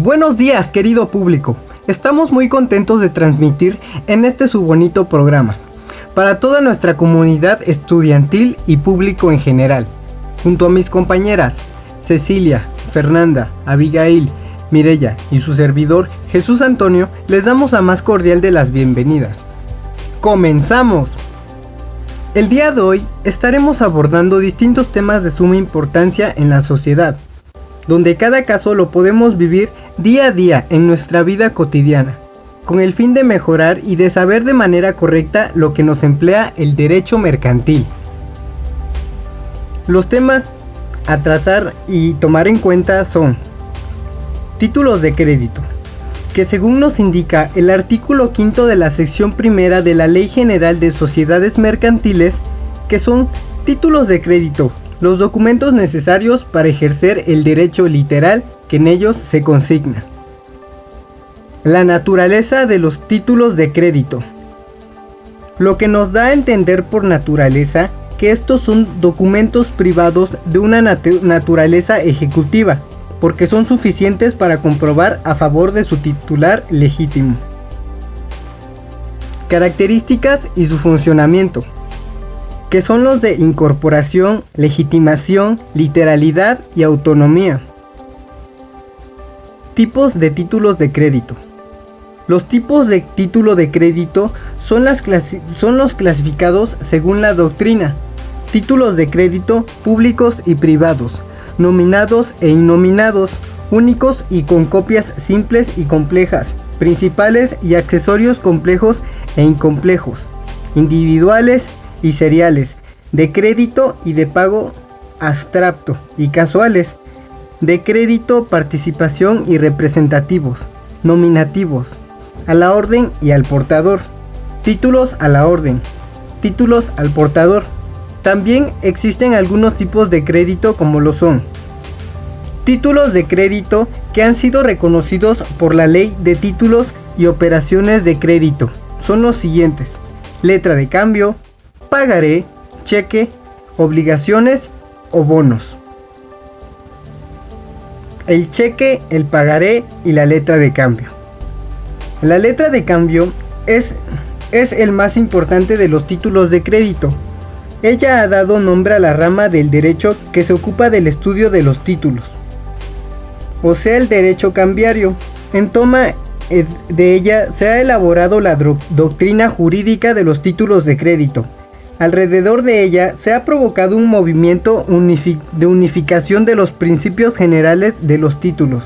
Buenos días, querido público. Estamos muy contentos de transmitir en este su bonito programa para toda nuestra comunidad estudiantil y público en general. Junto a mis compañeras Cecilia, Fernanda, Abigail, Mirella y su servidor Jesús Antonio, les damos la más cordial de las bienvenidas. ¡Comenzamos! El día de hoy estaremos abordando distintos temas de suma importancia en la sociedad, donde cada caso lo podemos vivir día a día en nuestra vida cotidiana, con el fin de mejorar y de saber de manera correcta lo que nos emplea el derecho mercantil. Los temas a tratar y tomar en cuenta son títulos de crédito, que según nos indica el artículo 5 de la sección primera de la Ley General de Sociedades Mercantiles, que son títulos de crédito, los documentos necesarios para ejercer el derecho literal que en ellos se consigna. La naturaleza de los títulos de crédito. Lo que nos da a entender por naturaleza que estos son documentos privados de una naturaleza ejecutiva, porque son suficientes para comprobar a favor de su titular legítimo. Características y su funcionamiento, que son los de incorporación, legitimación, literalidad y autonomía. Tipos de títulos de crédito. Los tipos de título de crédito son los clasificados según la doctrina. Títulos de crédito públicos y privados, nominados e innominados, únicos y con copias simples y complejas, principales y accesorios complejos e incomplejos, individuales y seriales, de crédito y de pago abstracto y casuales, de crédito, participación y representativos, nominativos, a la orden y al portador, títulos a la orden, títulos al portador. También existen algunos tipos de crédito como lo son títulos de crédito que han sido reconocidos por la Ley de Títulos y Operaciones de Crédito. Son los siguientes: letra de cambio, pagaré, cheque, obligaciones o bonos. El cheque, el pagaré y la letra de cambio. La letra de cambio es el más importante de los títulos de crédito. Ella ha dado nombre a la rama del derecho que se ocupa del estudio de los títulos, o sea, el derecho cambiario. En toma de ella se ha elaborado la doctrina jurídica de los títulos de crédito. Alrededor de ella se ha provocado un movimiento de unificación de los principios generales de los títulos.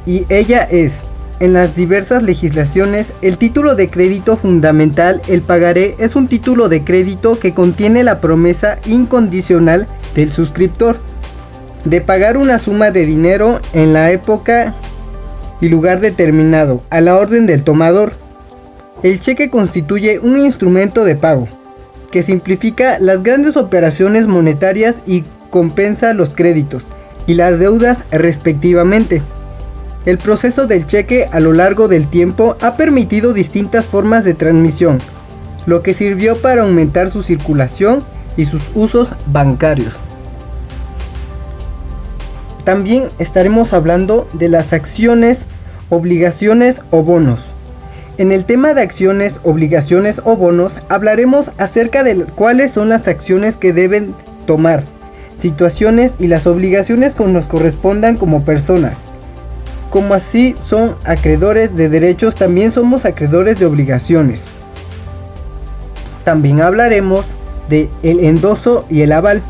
Y ella es, en las diversas legislaciones, el título de crédito fundamental, el pagaré, es un título de crédito que contiene la promesa incondicional del suscriptor de pagar una suma de dinero en la época y lugar determinado, a la orden del tomador. El cheque constituye un instrumento de pago que simplifica las grandes operaciones monetarias y compensa los créditos y las deudas respectivamente. El proceso del cheque a lo largo del tiempo ha permitido distintas formas de transmisión, lo que sirvió para aumentar su circulación y sus usos bancarios. También estaremos hablando de las acciones, obligaciones o bonos. En el tema de acciones, obligaciones o bonos hablaremos acerca de cuáles son las acciones que deben tomar, situaciones y las obligaciones que nos correspondan como personas. Como así son acreedores de derechos, también somos acreedores de obligaciones. También hablaremos de el endoso y el aval.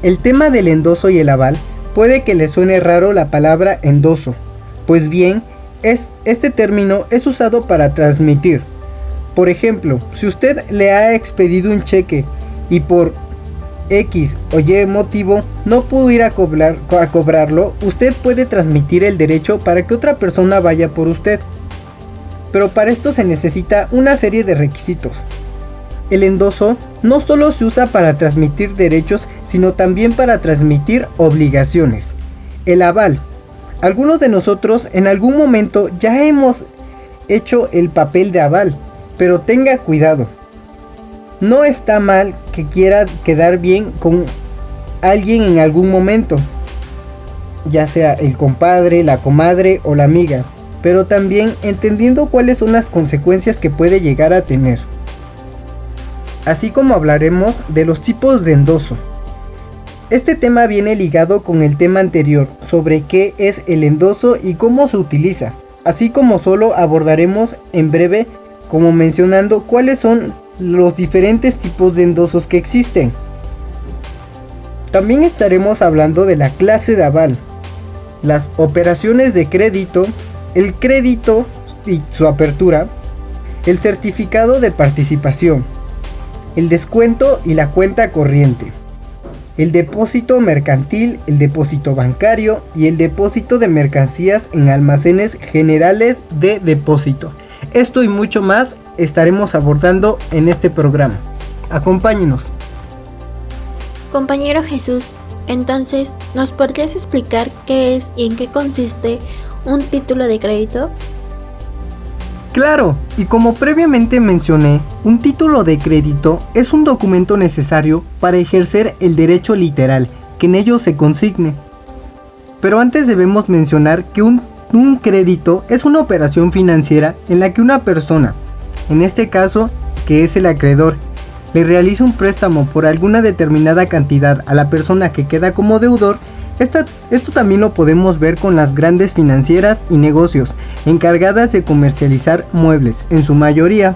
El tema del endoso y el aval puede que le suene raro la palabra endoso, pues bien, este término es usado para transmitir. Por ejemplo, si usted le ha expedido un cheque y por X o Y motivo no pudo ir a cobrarlo, usted puede transmitir el derecho para que otra persona vaya por usted. Pero para esto se necesita una serie de requisitos. El endoso no solo se usa para transmitir derechos, sino también para transmitir obligaciones. El aval. Algunos de nosotros en algún momento ya hemos hecho el papel de aval, pero tenga cuidado. No está mal que quiera quedar bien con alguien en algún momento, ya sea el compadre, la comadre o la amiga, pero también entendiendo cuáles son las consecuencias que puede llegar a tener. Así como hablaremos de los tipos de endoso. Este tema viene ligado con el tema anterior sobre qué es el endoso y cómo se utiliza, así como solo abordaremos en breve como mencionando cuáles son los diferentes tipos de endosos que existen. También estaremos hablando de la clase de aval, las operaciones de crédito, el crédito y su apertura, el certificado de participación, el descuento y la cuenta corriente, el depósito mercantil, el depósito bancario y el depósito de mercancías en almacenes generales de depósito. Esto y mucho más estaremos abordando en este programa. Acompáñenos. Compañero Jesús, entonces, ¿nos podrías explicar qué es y en qué consiste un título de crédito? Claro, y como previamente mencioné, un título de crédito es un documento necesario para ejercer el derecho literal que en ello se consigne. Pero antes debemos mencionar que un crédito es una operación financiera en la que una persona, en este caso que es el acreedor, le realiza un préstamo por alguna determinada cantidad a la persona que queda como deudor. Esto también lo podemos ver con las grandes financieras y negocios encargadas de comercializar muebles, en su mayoría.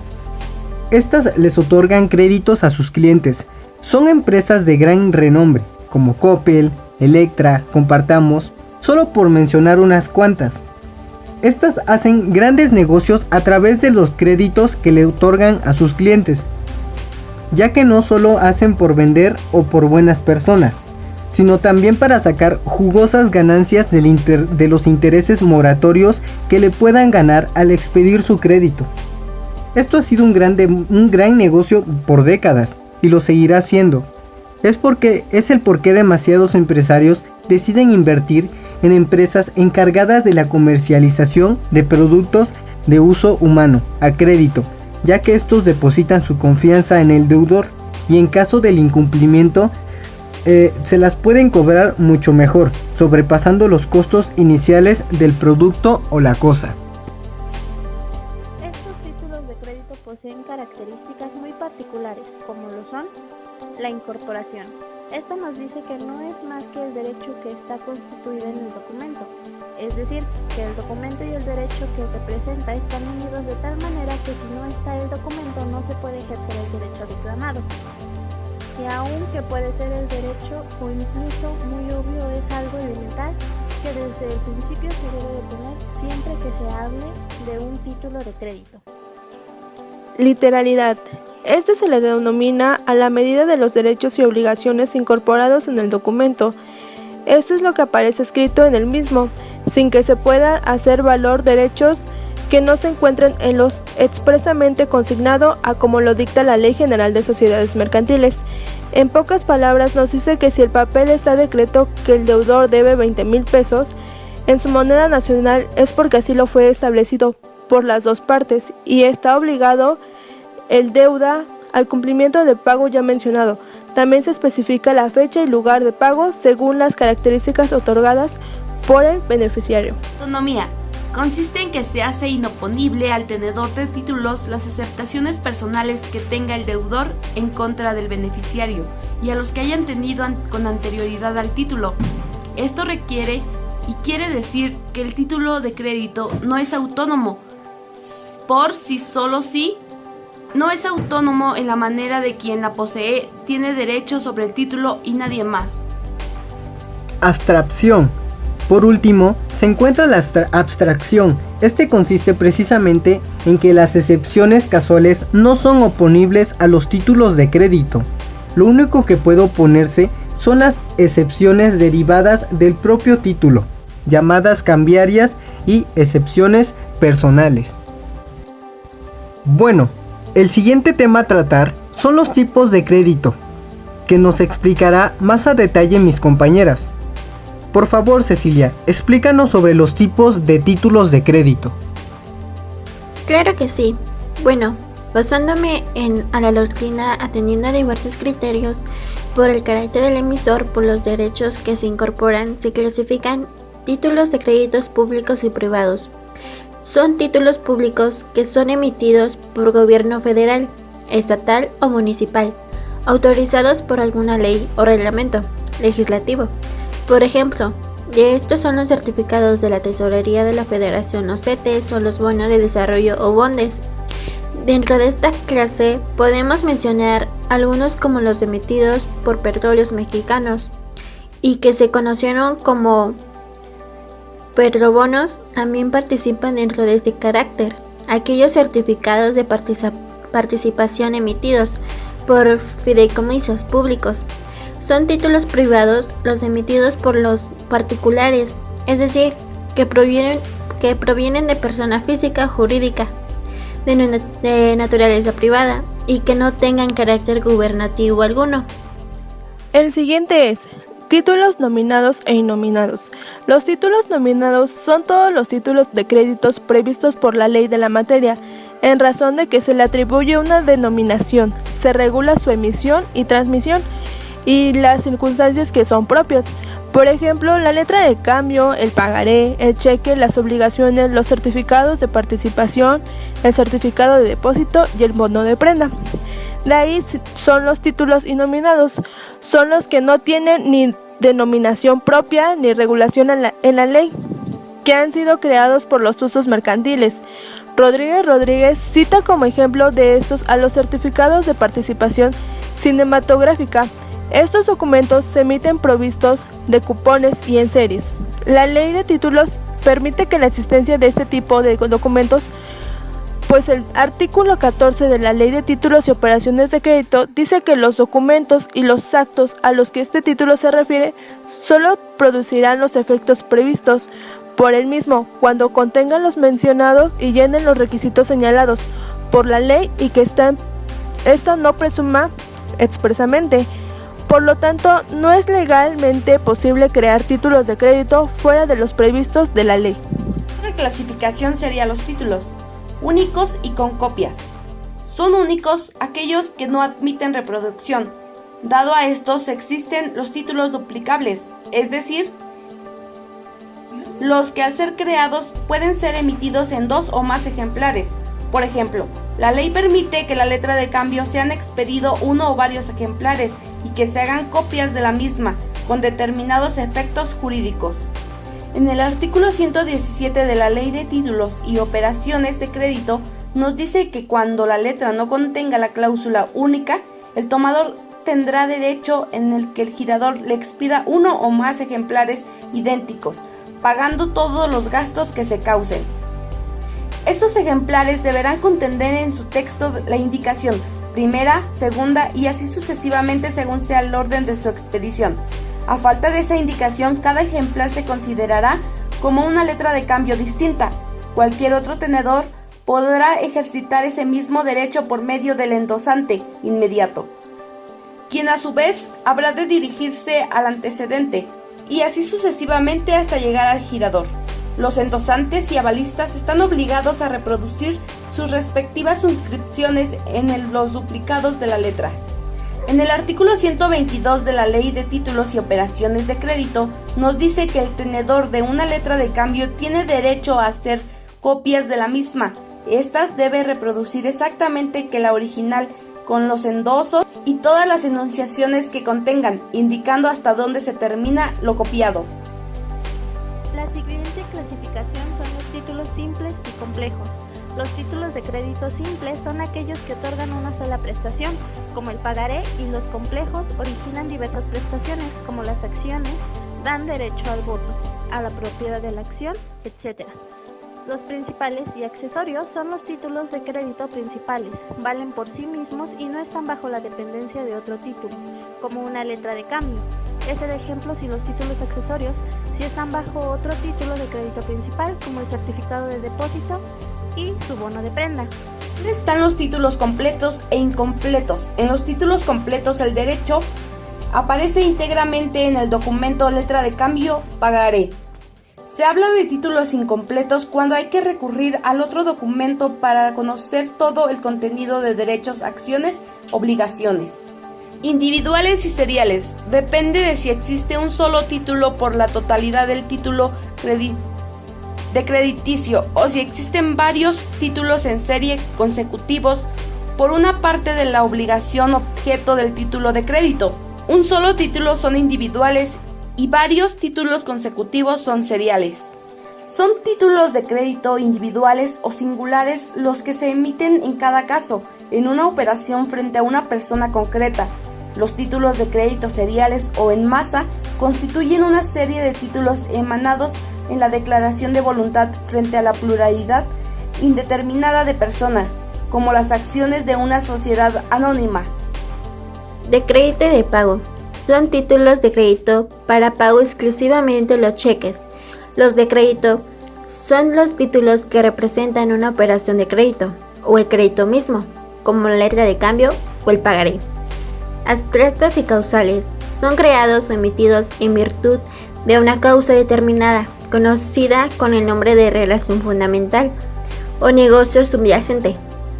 Estas les otorgan créditos a sus clientes. Son empresas de gran renombre, como Coppel, Electra, Compartamos, solo por mencionar unas cuantas. Estas hacen grandes negocios a través de los créditos que le otorgan a sus clientes, ya que no solo hacen por vender o por buenas personas, sino también para sacar jugosas ganancias de los intereses moratorios que le puedan ganar al expedir su crédito. Esto ha sido un gran negocio por décadas y lo seguirá siendo. Es el por qué demasiados empresarios deciden invertir en empresas encargadas de la comercialización de productos de uso humano a crédito, ya que estos depositan su confianza en el deudor y en caso del incumplimiento se las pueden cobrar mucho mejor, sobrepasando los costos iniciales del producto o la cosa. Estos títulos de crédito poseen características muy particulares, como lo son la incorporación. Esto nos dice que no es más que el derecho que está constituido en el documento, es decir, que el documento y el derecho que representa están unidos de tal manera que si no está el documento no se puede ejercer el derecho reclamado. Y aunque puede ser el derecho o incluso muy obvio, es algo elemental que desde el principio se debe de tener siempre que se hable de un título de crédito. Literalidad. Este se le denomina a la medida de los derechos y obligaciones incorporados en el documento. Esto es lo que aparece escrito en el mismo, sin que se pueda hacer valor derechos que no se encuentren en los expresamente consignado a como lo dicta la Ley General de Sociedades Mercantiles. En pocas palabras nos dice que si el papel está decreto que el deudor debe 20,000 pesos en su moneda nacional es porque así lo fue establecido por las dos partes y está obligado el deuda al cumplimiento del pago ya mencionado. También se especifica la fecha y lugar de pago según las características otorgadas por el beneficiario. Autonomía. Consiste en que se hace inoponible al tenedor de títulos las aceptaciones personales que tenga el deudor en contra del beneficiario y a los que hayan tenido con anterioridad al título. Esto requiere y quiere decir que el título de crédito no es autónomo por sí solo sí. No es autónomo en la manera de quien la posee tiene derecho sobre el título y nadie más. Abstracción. Por último, se encuentra la abstracción. Este consiste precisamente en que las excepciones casuales no son oponibles a los títulos de crédito. Lo único que puede oponerse son las excepciones derivadas del propio título, llamadas cambiarias y excepciones personales. Bueno, el siguiente tema a tratar son los tipos de crédito, que nos explicará más a detalle mis compañeras. Por favor, Cecilia, explícanos sobre los tipos de títulos de crédito. Claro que sí. Bueno, basándome a la doctrina, atendiendo a diversos criterios, por el carácter del emisor, por los derechos que se incorporan, se clasifican títulos de créditos públicos y privados. Son títulos públicos que son emitidos por gobierno federal, estatal o municipal, autorizados por alguna ley o reglamento legislativo. Por ejemplo, de estos son los certificados de la Tesorería de la Federación o CETES o los bonos de desarrollo o bondes. Dentro de esta clase podemos mencionar algunos como los emitidos por Petróleos Mexicanos y que se conocieron como Petrobonos. También participan dentro de este carácter aquellos certificados de participación emitidos por fideicomisos públicos. Son títulos privados los emitidos por los particulares, es decir, que provienen de persona física o jurídica de naturaleza privada y que no tengan carácter gubernativo alguno. El siguiente es títulos nominados e innominados. Los títulos nominados son todos los títulos de créditos previstos por la ley de la materia, en razón de que se le atribuye una denominación, se regula su emisión y transmisión y las circunstancias que son propias. Por ejemplo, la letra de cambio, el pagaré, el cheque, las obligaciones, los certificados de participación, el certificado de depósito y el bono de prenda. De ahí son los títulos innominados, son los que no tienen ni denominación propia ni regulación en la ley, que han sido creados por los usos mercantiles. Rodríguez cita como ejemplo de estos a los certificados de participación cinematográfica. Estos documentos se emiten provistos de cupones y en series. La ley de títulos permite que la existencia de este tipo de documentos, pues el artículo 14 de la Ley de Títulos y Operaciones de Crédito dice que los documentos y los actos a los que este título se refiere solo producirán los efectos previstos por el mismo cuando contengan los mencionados y llenen los requisitos señalados por la ley y que esta no presuma expresamente. Por lo tanto, no es legalmente posible crear títulos de crédito fuera de los previstos de la ley. Otra clasificación sería los títulos únicos y con copias. Son únicos aquellos que no admiten reproducción. Dado a estos existen los títulos duplicables, es decir, los que al ser creados pueden ser emitidos en 2 o más ejemplares. Por ejemplo, la ley permite que la letra de cambio sean expedido 1 o varios ejemplares y que se hagan copias de la misma con determinados efectos jurídicos. En el artículo 117 de la Ley de Títulos y Operaciones de Crédito nos dice que cuando la letra no contenga la cláusula única, el tomador tendrá derecho en el que el girador le expida 1 o más ejemplares idénticos, pagando todos los gastos que se causen. Estos ejemplares deberán contener en su texto la indicación primera, segunda y así sucesivamente según sea el orden de su expedición. A falta de esa indicación, cada ejemplar se considerará como una letra de cambio distinta. Cualquier otro tenedor podrá ejercitar ese mismo derecho por medio del endosante inmediato, quien a su vez habrá de dirigirse al antecedente, y así sucesivamente hasta llegar al girador. Los endosantes y avalistas están obligados a reproducir sus respectivas suscripciones en los duplicados de la letra. En el artículo 122 de la Ley de Títulos y Operaciones de Crédito nos dice que el tenedor de una letra de cambio tiene derecho a hacer copias de la misma. Estas debe reproducir exactamente que la original con los endosos y todas las enunciaciones que contengan, indicando hasta dónde se termina lo copiado. La siguiente clasificación son los títulos simples y complejos. Los títulos de crédito simples son aquellos que otorgan una sola prestación, como el pagaré, y los complejos originan diversas prestaciones, como las acciones, dan derecho al voto, a la propiedad de la acción, etc. Los principales y accesorios son los títulos de crédito principales, valen por sí mismos y no están bajo la dependencia de otro título, como una letra de cambio. Es el ejemplo si los títulos accesorios si están bajo otro título de crédito principal, como el certificado de depósito y su bono de prenda. Están los títulos completos e incompletos. En los títulos completos el derecho aparece íntegramente en el documento letra de cambio pagaré. Se habla de títulos incompletos cuando hay que recurrir al otro documento para conocer todo el contenido de derechos, acciones, obligaciones. Individuales y seriales. Depende de si existe un solo título por la totalidad del título crediticio o si existen varios títulos en serie consecutivos por una parte de la obligación objeto del título de crédito. Un solo título son individuales y varios títulos consecutivos son seriales. Son títulos de crédito individuales o singulares los que se emiten en cada caso, en una operación frente a una persona concreta. Los títulos de crédito seriales o en masa constituyen una serie de títulos emanados en la declaración de voluntad frente a la pluralidad indeterminada de personas, como las acciones de una sociedad anónima. De crédito y de pago. Son títulos de crédito para pago exclusivamente los cheques. Los de crédito son los títulos que representan una operación de crédito o el crédito mismo, como la letra de cambio o el pagaré. Abstractos y causales son creados o emitidos en virtud de una causa determinada, conocida con el nombre de relación fundamental o negocio subyacente.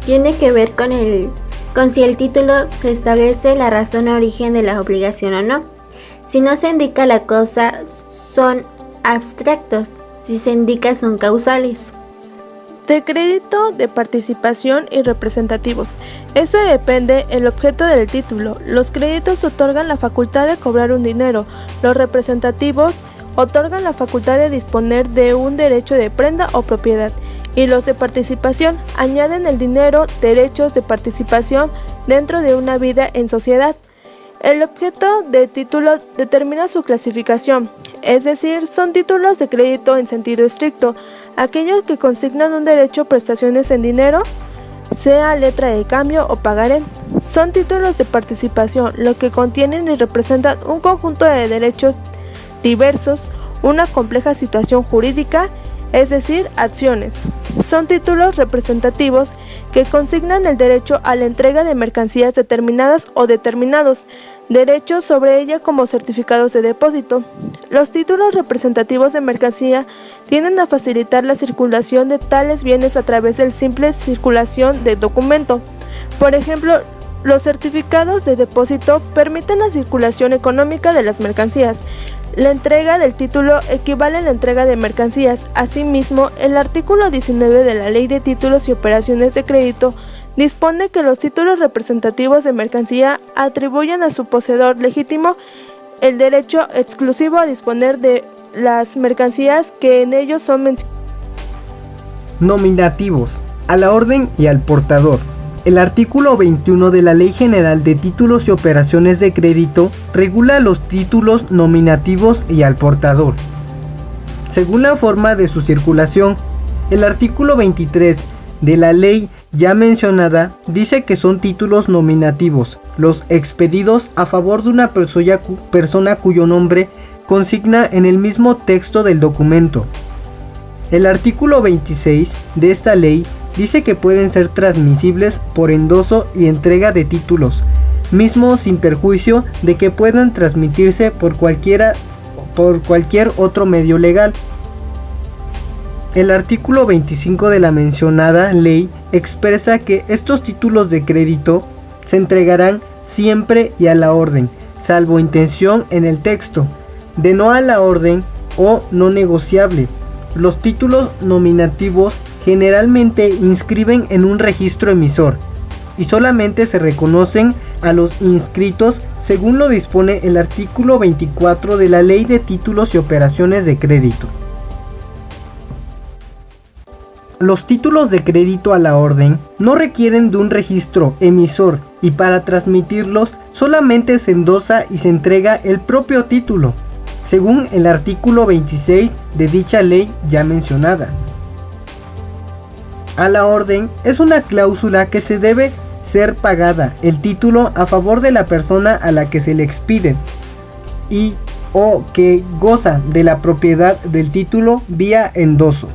Tiene que ver con si el título se establece la razón o origen de la obligación o no. Si no se indica la causa, son abstractos. Si se indica, son causales. De crédito, de participación y representativos. Esto depende el objeto del título. Los créditos otorgan la facultad de cobrar un dinero. Los representativos otorgan la facultad de disponer de un derecho de prenda o propiedad. Y los de participación añaden el dinero, derechos de participación dentro de una vida en sociedad. El objeto de título determina su clasificación, es decir, son títulos de crédito en sentido estricto, aquellos que consignan un derecho o prestaciones en dinero, sea letra de cambio o pagaré. Son títulos de participación, lo que contienen y representan un conjunto de derechos diversos, una compleja situación jurídica, es decir, acciones. Son títulos representativos que consignan el derecho a la entrega de mercancías determinadas o determinados derechos sobre ella como certificados de depósito. Los títulos representativos de mercancía tienden a facilitar la circulación de tales bienes a través de simple circulación de documento. Por ejemplo, los certificados de depósito permiten la circulación económica de las mercancías. La entrega del título equivale a la entrega de mercancías. Asimismo, el artículo 19 de la Ley de Títulos y Operaciones de Crédito dispone que los títulos representativos de mercancía atribuyen a su poseedor legítimo el derecho exclusivo a disponer de las mercancías que en ellos son mencionadas. Nominativos, a la orden y al portador. El artículo 21 de la Ley General de Títulos y Operaciones de Crédito regula los títulos nominativos y al portador. Según la forma de su circulación, el artículo 23 de la ley ya mencionada dice que son títulos nominativos los expedidos a favor de una persona cuyo nombre consigna en el mismo texto del documento. El artículo 26 de esta ley dice que pueden ser transmisibles por endoso y entrega de títulos, mismo sin perjuicio de que puedan transmitirse por cualquier otro medio legal. El artículo 25 de la mencionada ley expresa que estos títulos de crédito se entregarán siempre y a la orden, salvo intención en el texto, de no a la orden o no negociable. Los títulos nominativos generalmente inscriben en un registro emisor y solamente se reconocen a los inscritos según lo dispone el artículo 24 de la Ley de Títulos y Operaciones de Crédito. Los títulos de crédito a la orden no requieren de un registro emisor y para transmitirlos solamente se endosa y se entrega el propio título, según el artículo 26 de dicha ley ya mencionada. A la orden es una cláusula que se debe ser pagada el título a favor de la persona a la que se le expide y o que goza de la propiedad del título vía endoso.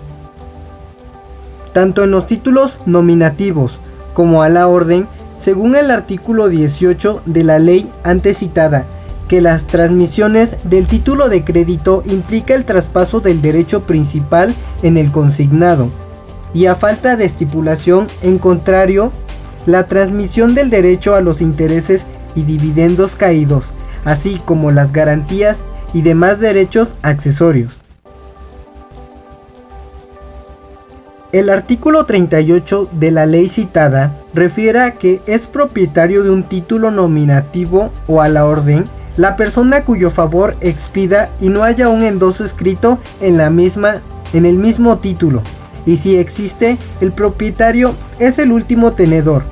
Tanto en los títulos nominativos como a la orden, según el artículo 18 de la ley antes citada, que las transmisiones del título de crédito implica el traspaso del derecho principal en el consignado, y a falta de estipulación en contrario, la transmisión del derecho a los intereses y dividendos caídos, así como las garantías y demás derechos accesorios. El artículo 38 de la ley citada refiere a que es propietario de un título nominativo o a la orden la persona cuyo favor expida y no haya un endoso escrito en el mismo título, y si existe, el propietario es el último tenedor.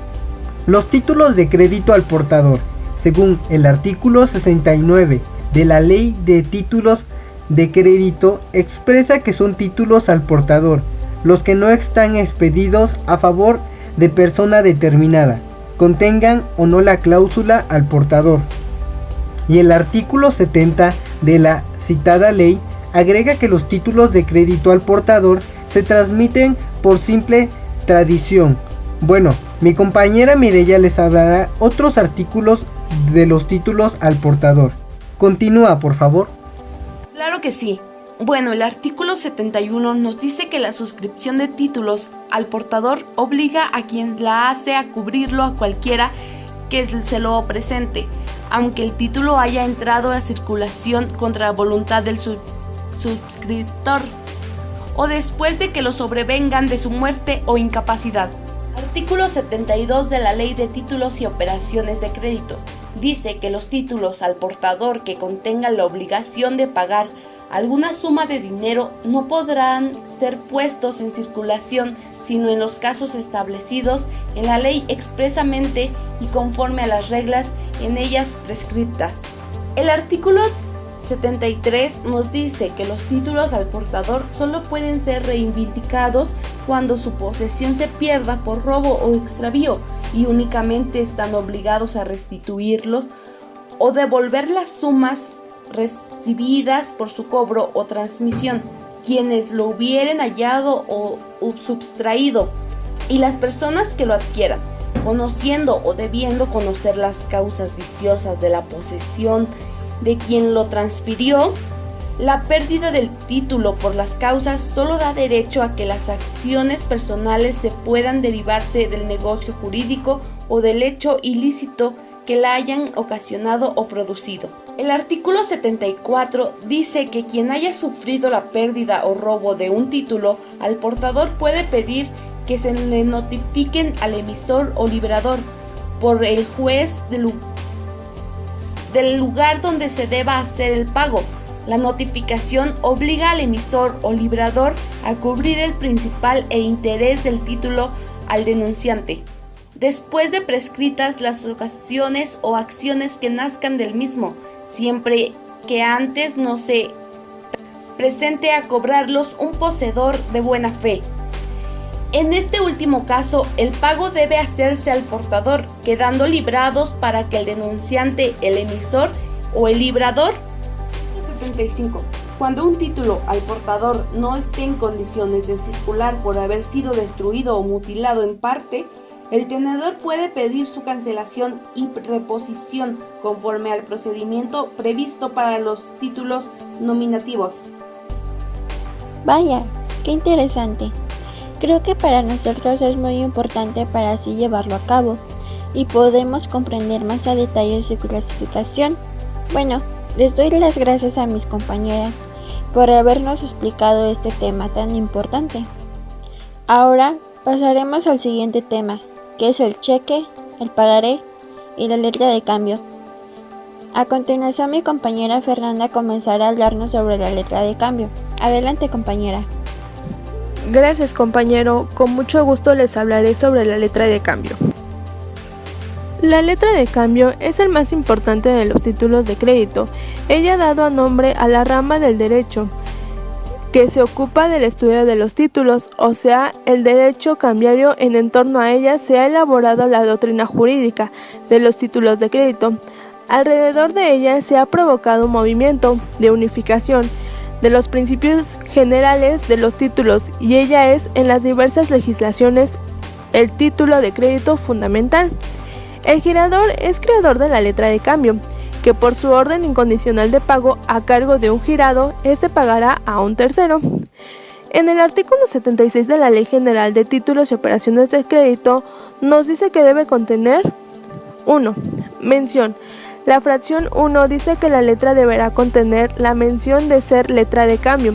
Los títulos de crédito al portador, según el artículo 69 de la Ley de Títulos de Crédito, expresa que son títulos al portador los que no están expedidos a favor de persona determinada, contengan o no la cláusula al portador. Y el artículo 70 de la citada ley agrega que los títulos de crédito al portador se transmiten por simple tradición. Bueno, mi compañera Mireya les hablará otros artículos de los títulos al portador. Continúa, por favor. Claro que sí. Bueno, el artículo 71 nos dice que la suscripción de títulos al portador obliga a quien la hace a cubrirlo a cualquiera que se lo presente, aunque el título haya entrado a circulación contra la voluntad del suscriptor o después de que lo sobrevengan de su muerte o incapacidad. Artículo 72 de la Ley de Títulos y Operaciones de Crédito dice que los títulos al portador que contengan la obligación de pagar alguna suma de dinero no podrán ser puestos en circulación sino en los casos establecidos en la ley expresamente y conforme a las reglas en ellas prescriptas. El artículo 73 nos dice que los títulos al portador solo pueden ser reivindicados cuando su posesión se pierda por robo o extravío y únicamente están obligados a restituirlos o devolver las sumas recibidas por su cobro o transmisión, quienes lo hubieren hallado o subtraído, y las personas que lo adquieran, conociendo o debiendo conocer las causas viciosas de la posesión de quien lo transfirió. La pérdida del título por las causas solo da derecho a que las acciones personales se puedan derivarse del negocio jurídico o del hecho ilícito que la hayan ocasionado o producido. El artículo 74 dice que quien haya sufrido la pérdida o robo de un título al portador puede pedir que se le notifiquen al emisor o librador por el juez del lugar donde se deba hacer el pago. La notificación obliga al emisor o librador a cubrir el principal e interés del título al denunciante, después de prescritas las ocasiones o acciones que nazcan del mismo, siempre que antes no se presente a cobrarlos un poseedor de buena fe. En este último caso, el pago debe hacerse al portador, quedando librados para que el denunciante, el emisor o el librador. 75. Cuando un título al portador no esté en condiciones de circular por haber sido destruido o mutilado en parte, el tenedor puede pedir su cancelación y reposición conforme al procedimiento previsto para los títulos nominativos. Vaya, qué interesante. Creo que para nosotros es muy importante para así llevarlo a cabo y podemos comprender más a detalle su clasificación. Bueno, les doy las gracias a mis compañeras por habernos explicado este tema tan importante. Ahora pasaremos al siguiente tema, que es el cheque, el pagaré y la letra de cambio. A continuación, mi compañera Fernanda comenzará a hablarnos sobre la letra de cambio. Adelante, compañera. Gracias, compañero. Con mucho gusto les hablaré sobre la letra de cambio. La letra de cambio es el más importante de los títulos de crédito. Ella ha dado nombre a la rama del derecho que se ocupa del estudio de los títulos, o sea, el derecho cambiario. En torno a ella se ha elaborado la doctrina jurídica de los títulos de crédito. Alrededor de ella se ha provocado un movimiento de unificación de los principios generales de los títulos, y ella es en las diversas legislaciones el título de crédito fundamental. El girador es creador de la letra de cambio, que por su orden incondicional de pago a cargo de un girado, este pagará a un tercero. En el artículo 76 de la Ley General de Títulos y Operaciones de Crédito nos dice que debe contener 1. Mención. La fracción 1 dice que la letra deberá contener la mención de ser letra de cambio,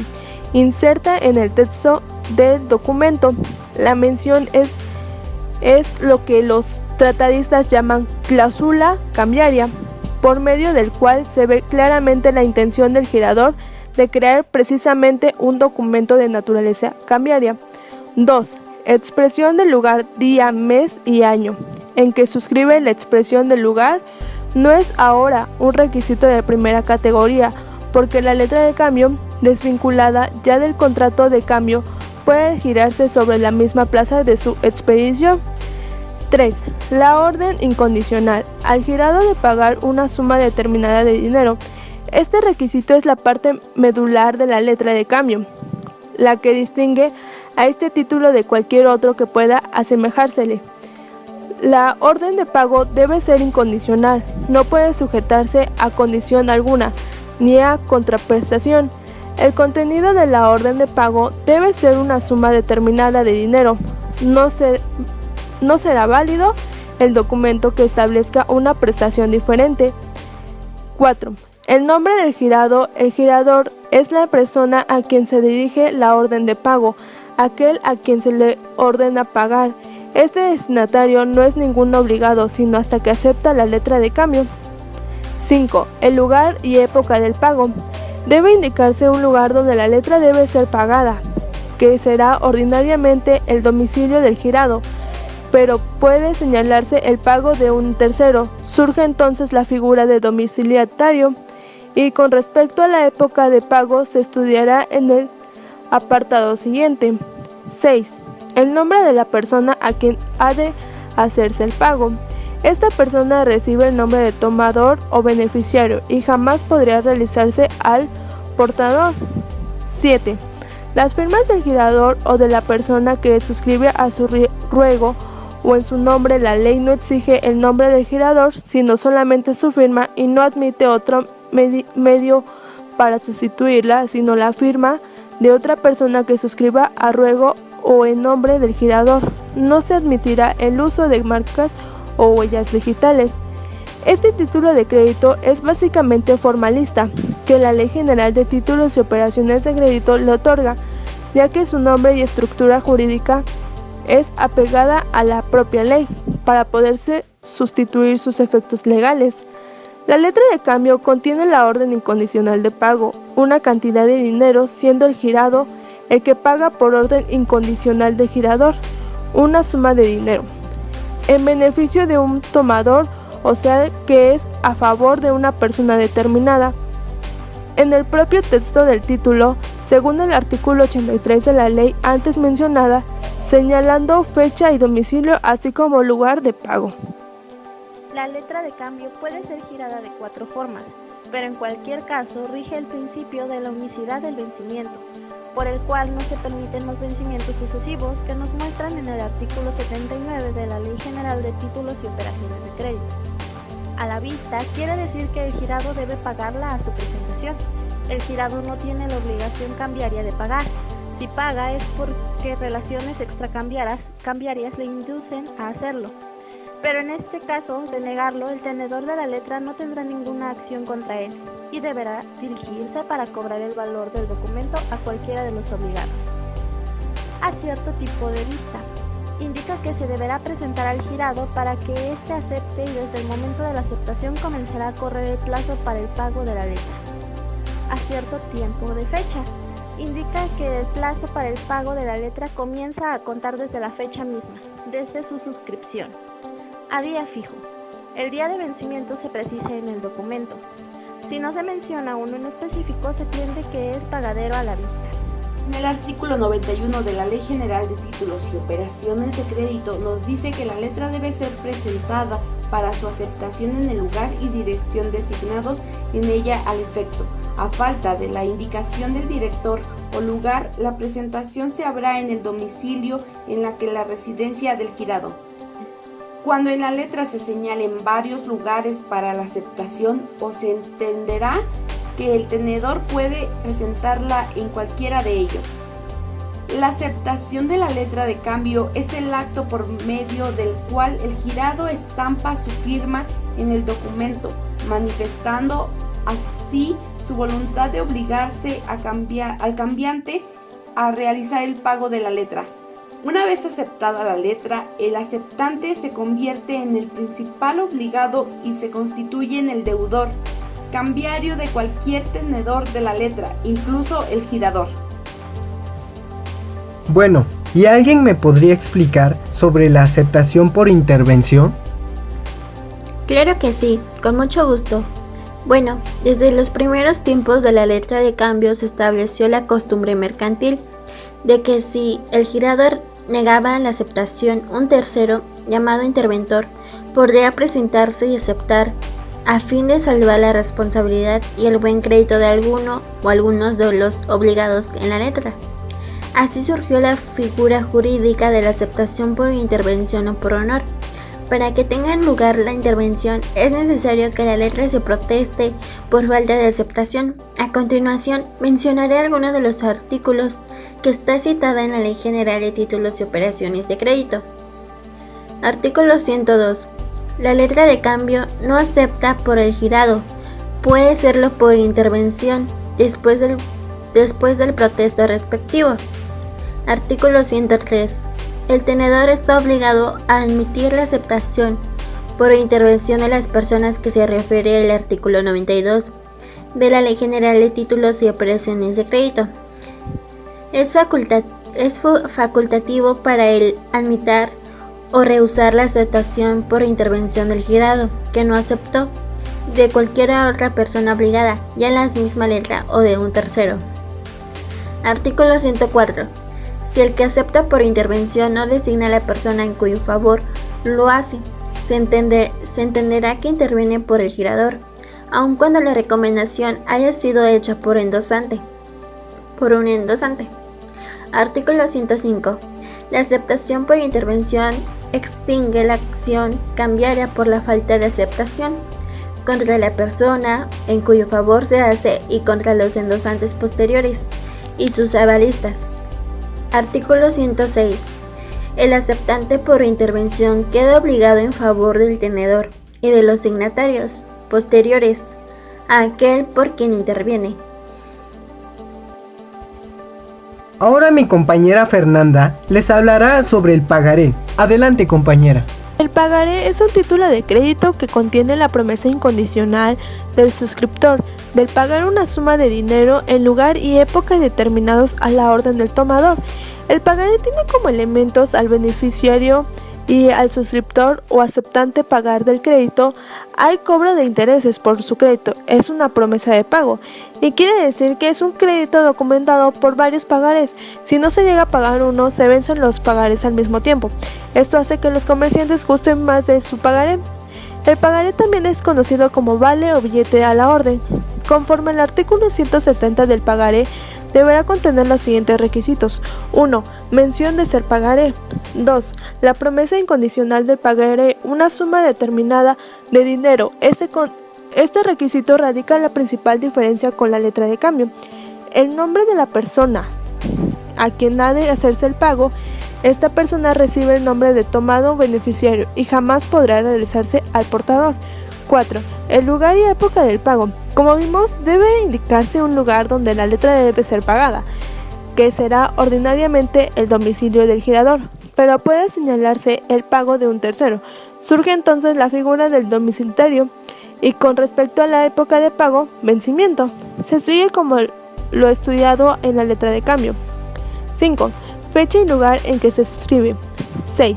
inserta en el texto del documento. La mención es lo que los tratadistas llaman cláusula cambiaria, por medio del cual se ve claramente la intención del girador de crear precisamente un documento de naturaleza cambiaria. 2. Expresión del lugar, día, mes y año, en que suscribe la expresión del lugar. No es ahora un requisito de primera categoría, porque la letra de cambio, desvinculada ya del contrato de cambio, puede girarse sobre la misma plaza de su expedición. 3. La orden incondicional. Al girado de pagar una suma determinada de dinero. Este requisito es la parte medular de la letra de cambio, la que distingue a este título de cualquier otro que pueda asemejársele. La orden de pago debe ser incondicional, no puede sujetarse a condición alguna, ni a contraprestación. El contenido de la orden de pago debe ser una suma determinada de dinero. No será válido el documento que establezca una prestación diferente. 4. El nombre del girado. El girador es la persona a quien se dirige la orden de pago, aquel a quien se le ordena pagar. Este destinatario no es ningún obligado, sino hasta que acepta la letra de cambio. 5. El lugar y época del pago. Debe indicarse un lugar donde la letra debe ser pagada, que será ordinariamente el domicilio del girado, pero puede señalarse el pago de un tercero. Surge entonces la figura de domiciliatario, y con respecto a la época de pago se estudiará en el apartado siguiente. 6. El nombre de la persona a quien ha de hacerse el pago. Esta persona recibe el nombre de tomador o beneficiario y jamás podría realizarse al portador. 7. Las firmas del girador o de la persona que suscribe a su ruego o en su nombre. La ley no exige el nombre del girador, sino solamente su firma, y no admite otro medio para sustituirla, sino la firma de otra persona que suscriba a ruego o en nombre del girador. No se admitirá el uso de marcas o huellas digitales. Este título de crédito es básicamente formalista, que la Ley General de Títulos y Operaciones de Crédito le otorga, ya que su nombre y estructura jurídica es apegada a la propia ley, para poderse sustituir sus efectos legales. La letra de cambio contiene la orden incondicional de pago, una cantidad de dinero, siendo el girado el que paga por orden incondicional del girador una suma de dinero, en beneficio de un tomador, o sea que es a favor de una persona determinada. En el propio texto del título, según el artículo 83 de la ley antes mencionada, señalando fecha y domicilio, así como lugar de pago. La letra de cambio puede ser girada de 4 formas, pero en cualquier caso rige el principio de la unicidad del vencimiento, por el cual no se permiten los vencimientos sucesivos que nos muestran en el artículo 79 de la Ley General de Títulos y Operaciones de Crédito. A la vista quiere decir que el girado debe pagarla a su presentación. El girado no tiene la obligación cambiaria de pagar. Si paga es porque relaciones extracambiarias le inducen a hacerlo. Pero en este caso, de negarlo, el tenedor de la letra no tendrá ninguna acción contra él y deberá dirigirse para cobrar el valor del documento a cualquiera de los obligados. A cierto tipo de vista. Indica que se deberá presentar al girado para que éste acepte, y desde el momento de la aceptación comenzará a correr el plazo para el pago de la letra. A cierto tiempo de fecha. Indica que el plazo para el pago de la letra comienza a contar desde la fecha misma, desde su suscripción. A día fijo. El día de vencimiento se precisa en el documento. Si no se menciona uno en específico, se entiende que es pagadero a la vista. En el artículo 91 de la Ley General de Títulos y Operaciones de Crédito nos dice que la letra debe ser presentada para su aceptación en el lugar y dirección designados en ella al efecto. A falta de la indicación del director o lugar, la presentación se habrá en el domicilio en la que la residencia del girado. Cuando en la letra se señalen varios lugares para la aceptación, o se entenderá que el tenedor puede presentarla en cualquiera de ellos. La aceptación de la letra de cambio es el acto por medio del cual el girado estampa su firma en el documento, manifestando así su voluntad de obligarse al cambiante a realizar el pago de la letra. Una vez aceptada la letra, el aceptante se convierte en el principal obligado y se constituye en el deudor, cambiario de cualquier tenedor de la letra, incluso el girador. Bueno, ¿y alguien me podría explicar sobre la aceptación por intervención? Claro que sí, con mucho gusto. Bueno, desde los primeros tiempos de la letra de cambio se estableció la costumbre mercantil de que si el girador negaba la aceptación, un tercero, llamado interventor, podría presentarse y aceptar a fin de salvar la responsabilidad y el buen crédito de alguno o algunos de los obligados en la letra. Así surgió la figura jurídica de la aceptación por intervención o por honor. Para que tenga lugar la intervención es necesario que la letra se proteste por falta de aceptación. A continuación mencionaré algunos de los artículos que está citada en la Ley General de Títulos y Operaciones de Crédito. Artículo 102. La letra de cambio no acepta por el girado. Puede serlo por intervención después del protesto respectivo. Artículo 103. El tenedor está obligado a admitir la aceptación por intervención de las personas que se refiere el artículo 92 de la Ley General de Títulos y Operaciones de Crédito. Es facultativo para él admitir o rehusar la aceptación por intervención del girado, que no aceptó, de cualquier otra persona obligada, ya en la misma letra o de un tercero. Artículo 104. Si el que acepta por intervención no designa a la persona en cuyo favor lo hace, se entenderá que interviene por el girador, aun cuando la recomendación haya sido hecha por un endosante. Artículo 105. La aceptación por intervención extingue la acción cambiaria por la falta de aceptación contra la persona en cuyo favor se hace y contra los endosantes posteriores y sus avalistas. Artículo 106. El aceptante por intervención queda obligado en favor del tenedor y de los signatarios posteriores a aquel por quien interviene. Ahora mi compañera Fernanda les hablará sobre el pagaré. Adelante, compañera. El pagaré es un título de crédito que contiene la promesa incondicional del suscriptor del pagar una suma de dinero en lugar y época determinados a la orden del tomador. El pagaré tiene como elementos al beneficiario y al suscriptor o aceptante pagar del crédito. Hay cobro de intereses por su crédito, es una promesa de pago y quiere decir que es un crédito documentado por varios pagarés. Si no se llega a pagar uno, se vencen los pagarés al mismo tiempo. Esto hace que los comerciantes gusten más de su pagaré. El pagaré también es conocido como vale o billete a la orden. Conforme al artículo 170 del pagaré, deberá contener los siguientes requisitos. 1. Mención de ser pagaré. 2. La promesa incondicional del pagaré, una suma determinada de dinero. Este requisito radica la principal diferencia con la letra de cambio. El nombre de la persona a quien ha de hacerse el pago. Esta persona recibe el nombre de tomado beneficiario y jamás podrá realizarse al portador. 4. El lugar y época del pago. Como vimos, debe indicarse un lugar donde la letra debe ser pagada, que será ordinariamente el domicilio del girador, pero puede señalarse el pago de un tercero. Surge entonces la figura del domiciliario y con respecto a la época de pago, vencimiento. Se sigue como lo estudiado en la letra de cambio. 5. Fecha y lugar en que se suscribe. 6.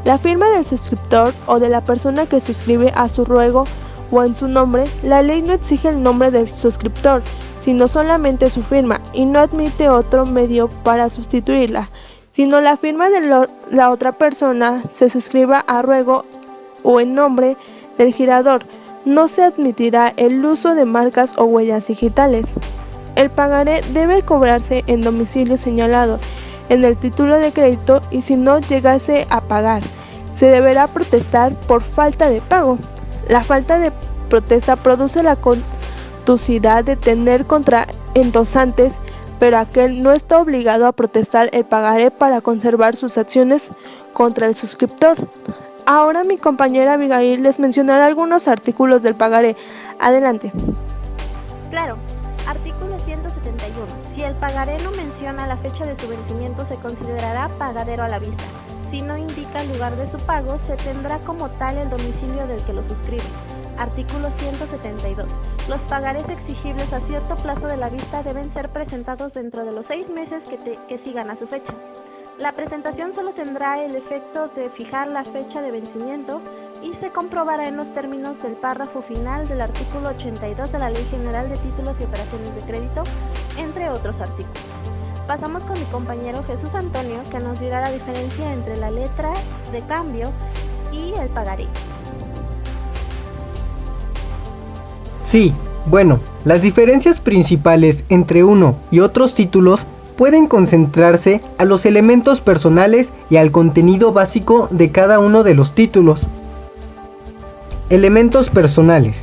La firma del suscriptor o de la persona que suscribe a su ruego o en su nombre. La ley no exige el nombre del suscriptor, sino solamente su firma, y no admite otro medio para sustituirla, sino la firma de la otra persona se suscriba a ruego o en nombre del girador. No se admitirá el uso de marcas o huellas digitales. El pagaré debe cobrarse en domicilio señalado en el título de crédito y si no llegase a pagar, se deberá protestar por falta de pago. La falta de protesta produce la contusidad de tener contra endosantes, pero aquel no está obligado a protestar el pagaré para conservar sus acciones contra el suscriptor. Ahora mi compañera Abigail les mencionará algunos artículos del pagaré. Adelante. Claro. Artículo 171. Si el pagaré no menciona menciona la fecha de su vencimiento se considerará pagadero a la vista. Si no indica el lugar de su pago, se tendrá como tal el domicilio del que lo suscribe. Artículo 172. Los pagarés exigibles a cierto plazo de la vista deben ser presentados dentro de los 6 meses que sigan a su fecha. La presentación solo tendrá el efecto de fijar la fecha de vencimiento y se comprobará en los términos del párrafo final del artículo 82 de la Ley General de Títulos y Operaciones de Crédito, entre otros artículos. Pasamos con mi compañero Jesús Antonio, que nos dirá la diferencia entre la letra de cambio y el pagaré. Sí, bueno, las diferencias principales entre uno y otros títulos pueden concentrarse a los elementos personales y al contenido básico de cada uno de los títulos. Elementos personales.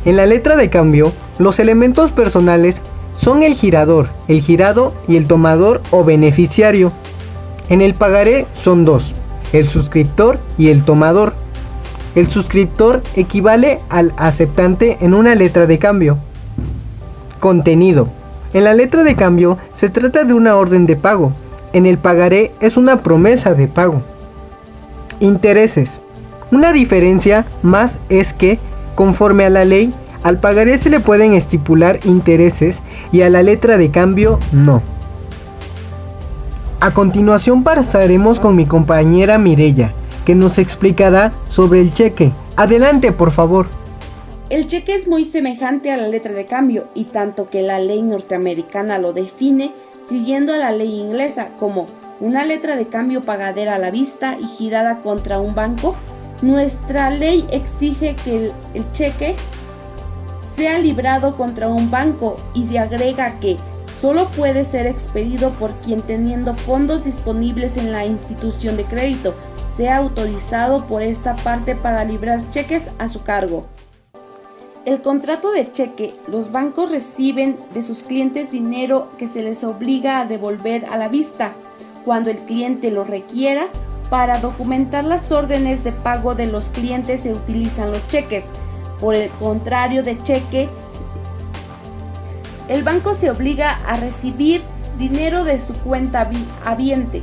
En la letra de cambio, los elementos personales son el girador, el girado y el tomador o beneficiario. En el pagaré son dos, el suscriptor y el tomador. El suscriptor equivale al aceptante en una letra de cambio. Contenido. En la letra de cambio se trata de una orden de pago. En el pagaré es una promesa de pago. Intereses. Una diferencia más es que, conforme a la ley, al pagaré se le pueden estipular intereses y a la letra de cambio no. A continuación pasaremos con mi compañera Mireya, que nos explicará sobre el cheque. Adelante, por favor. El cheque es muy semejante a la letra de cambio, y tanto que la ley norteamericana lo define siguiendo a la ley inglesa como una letra de cambio pagadera a la vista y girada contra un banco, nuestra ley exige que el cheque sea librado contra un banco y se agrega que solo puede ser expedido por quien, teniendo fondos disponibles en la institución de crédito, sea autorizado por esta parte para librar cheques a su cargo. El contrato de cheque, los bancos reciben de sus clientes dinero que se les obliga a devolver a la vista cuando el cliente lo requiera. Para documentar las órdenes de pago de los clientes se utilizan los cheques. Por el contrario de cheque, el banco se obliga a recibir dinero de su cuenta habiente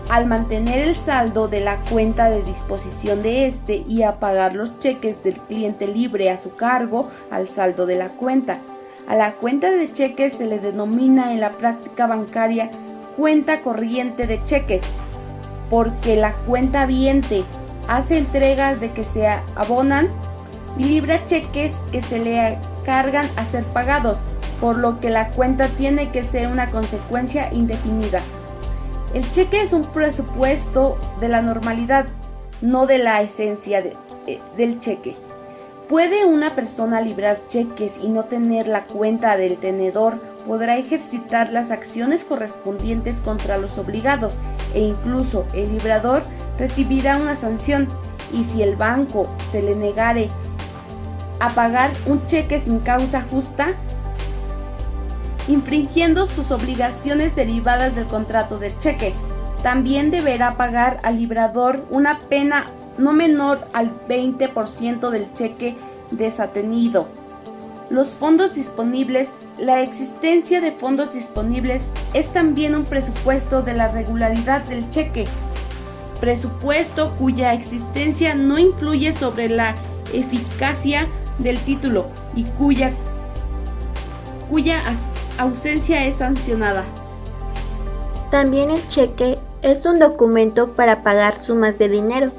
al mantener el saldo de la cuenta de disposición de este y a pagar los cheques del cliente libre a su cargo al saldo de la cuenta. A la cuenta de cheques se le denomina en la práctica bancaria cuenta corriente de cheques, porque la cuenta habiente hace entregas de que se abonan y libra cheques que se le cargan a ser pagados, por lo que la cuenta tiene que ser una consecuencia indefinida. El cheque es un presupuesto de la normalidad, no de la esencia del cheque. ¿Puede una persona librar cheques y no tener la cuenta del tenedor? Podrá ejercitar las acciones correspondientes contra los obligados e incluso el librador recibirá una sanción, y si el banco se le negare a pagar un cheque sin causa justa, infringiendo sus obligaciones derivadas del contrato del cheque, también deberá pagar al librador una pena no menor al 20% del cheque desatenido. Los fondos disponibles. La existencia de fondos disponibles es también un presupuesto de la regularidad del cheque, presupuesto cuya existencia no influye sobre la eficacia del título y cuya ausencia es sancionada. También el cheque es un documento para pagar sumas de dinero,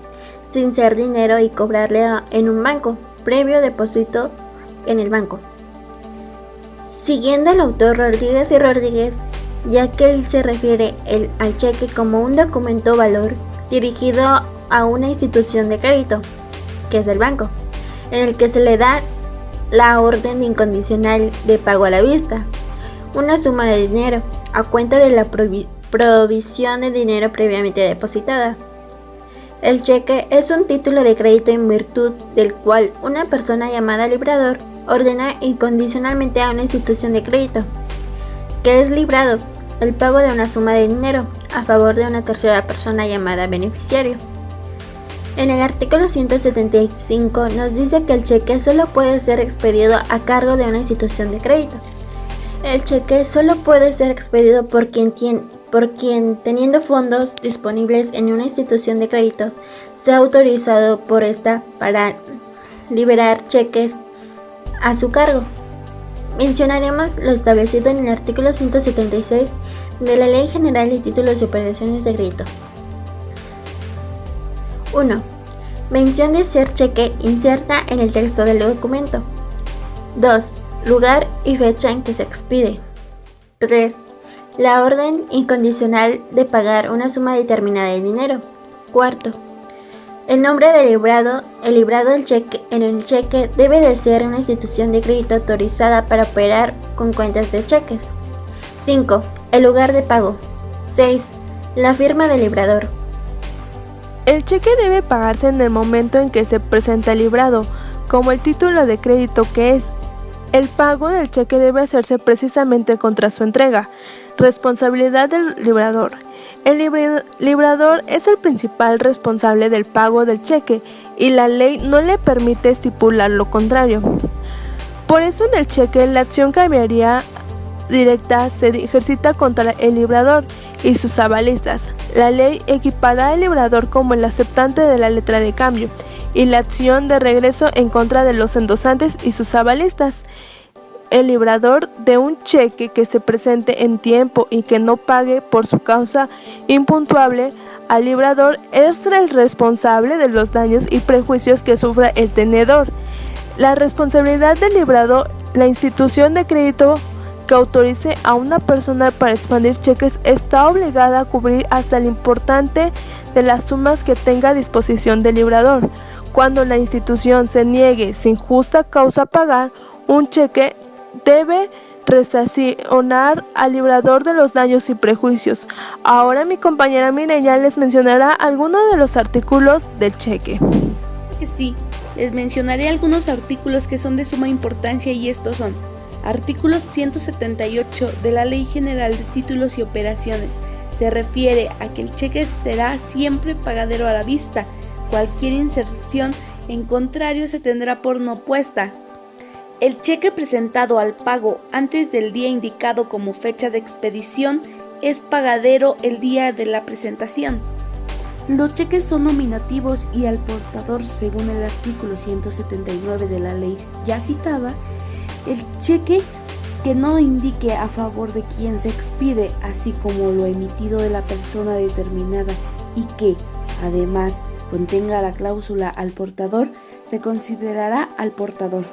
sin ser dinero, y cobrarle en un banco, previo depósito en el banco. Siguiendo al autor Rodríguez y Rodríguez, ya que él se refiere al cheque como un documento valor dirigido a una institución de crédito, que es el banco, en el que se le da la orden incondicional de pago a la vista, una suma de dinero, a cuenta de la provisión de dinero previamente depositada. El cheque es un título de crédito en virtud del cual una persona llamada librador ordena incondicionalmente a una institución de crédito, que es librado, el pago de una suma de dinero a favor de una tercera persona llamada beneficiario. En el artículo 175 nos dice que el cheque solo puede ser expedido a cargo de una institución de crédito. El cheque solo puede ser expedido por quien teniendo fondos disponibles en una institución de crédito sea autorizado por esta para liberar cheques a su cargo. Mencionaremos lo establecido en el artículo 176 de la Ley General de Títulos y Operaciones de Crédito. 1. Mención de ser cheque inserta en el texto del documento. 2. Lugar y fecha en que se expide. 3. La orden incondicional de pagar una suma determinada de dinero. 4. El nombre del librado. El librado del cheque en el cheque debe de ser una institución de crédito autorizada para operar con cuentas de cheques. 5. El lugar de pago. 6. La firma del librador. El cheque debe pagarse en el momento en que se presenta el librado, como el título de crédito que es. El pago del cheque debe hacerse precisamente contra su entrega. Responsabilidad del librador. El librador es el principal responsable del pago del cheque y la ley no le permite estipular lo contrario. Por eso en el cheque la acción cambiaria directa se ejercita contra el librador y sus avalistas. La ley equipará al librador como el aceptante de la letra de cambio y la acción de regreso en contra de los endosantes y sus avalistas. El librador de un cheque que se presente en tiempo y que no pague por su causa impuntuable al librador es el responsable de los daños y perjuicios que sufra el tenedor. La responsabilidad del librado, la institución de crédito que autorice a una persona para expandir cheques está obligada a cubrir hasta el importante de las sumas que tenga a disposición del librador. Cuando la institución se niegue sin justa causa a pagar un cheque, debe resarcionar al librador de los daños y prejuicios. Ahora mi compañera Mireya les mencionará algunos de los artículos del cheque. Sí, les mencionaré algunos artículos que son de suma importancia y estos son: artículo 178 de la Ley General de Títulos y Operaciones. Se refiere a que el cheque será siempre pagadero a la vista. Cualquier inserción en contrario se tendrá por no puesta. El cheque presentado al pago antes del día indicado como fecha de expedición es pagadero el día de la presentación. Los cheques son nominativos y al portador, según el artículo 179 de la ley ya citada, el cheque que no indique a favor de quien se expide, así como lo emitido de la persona determinada y que, además, contenga la cláusula al portador, se considerará al portador.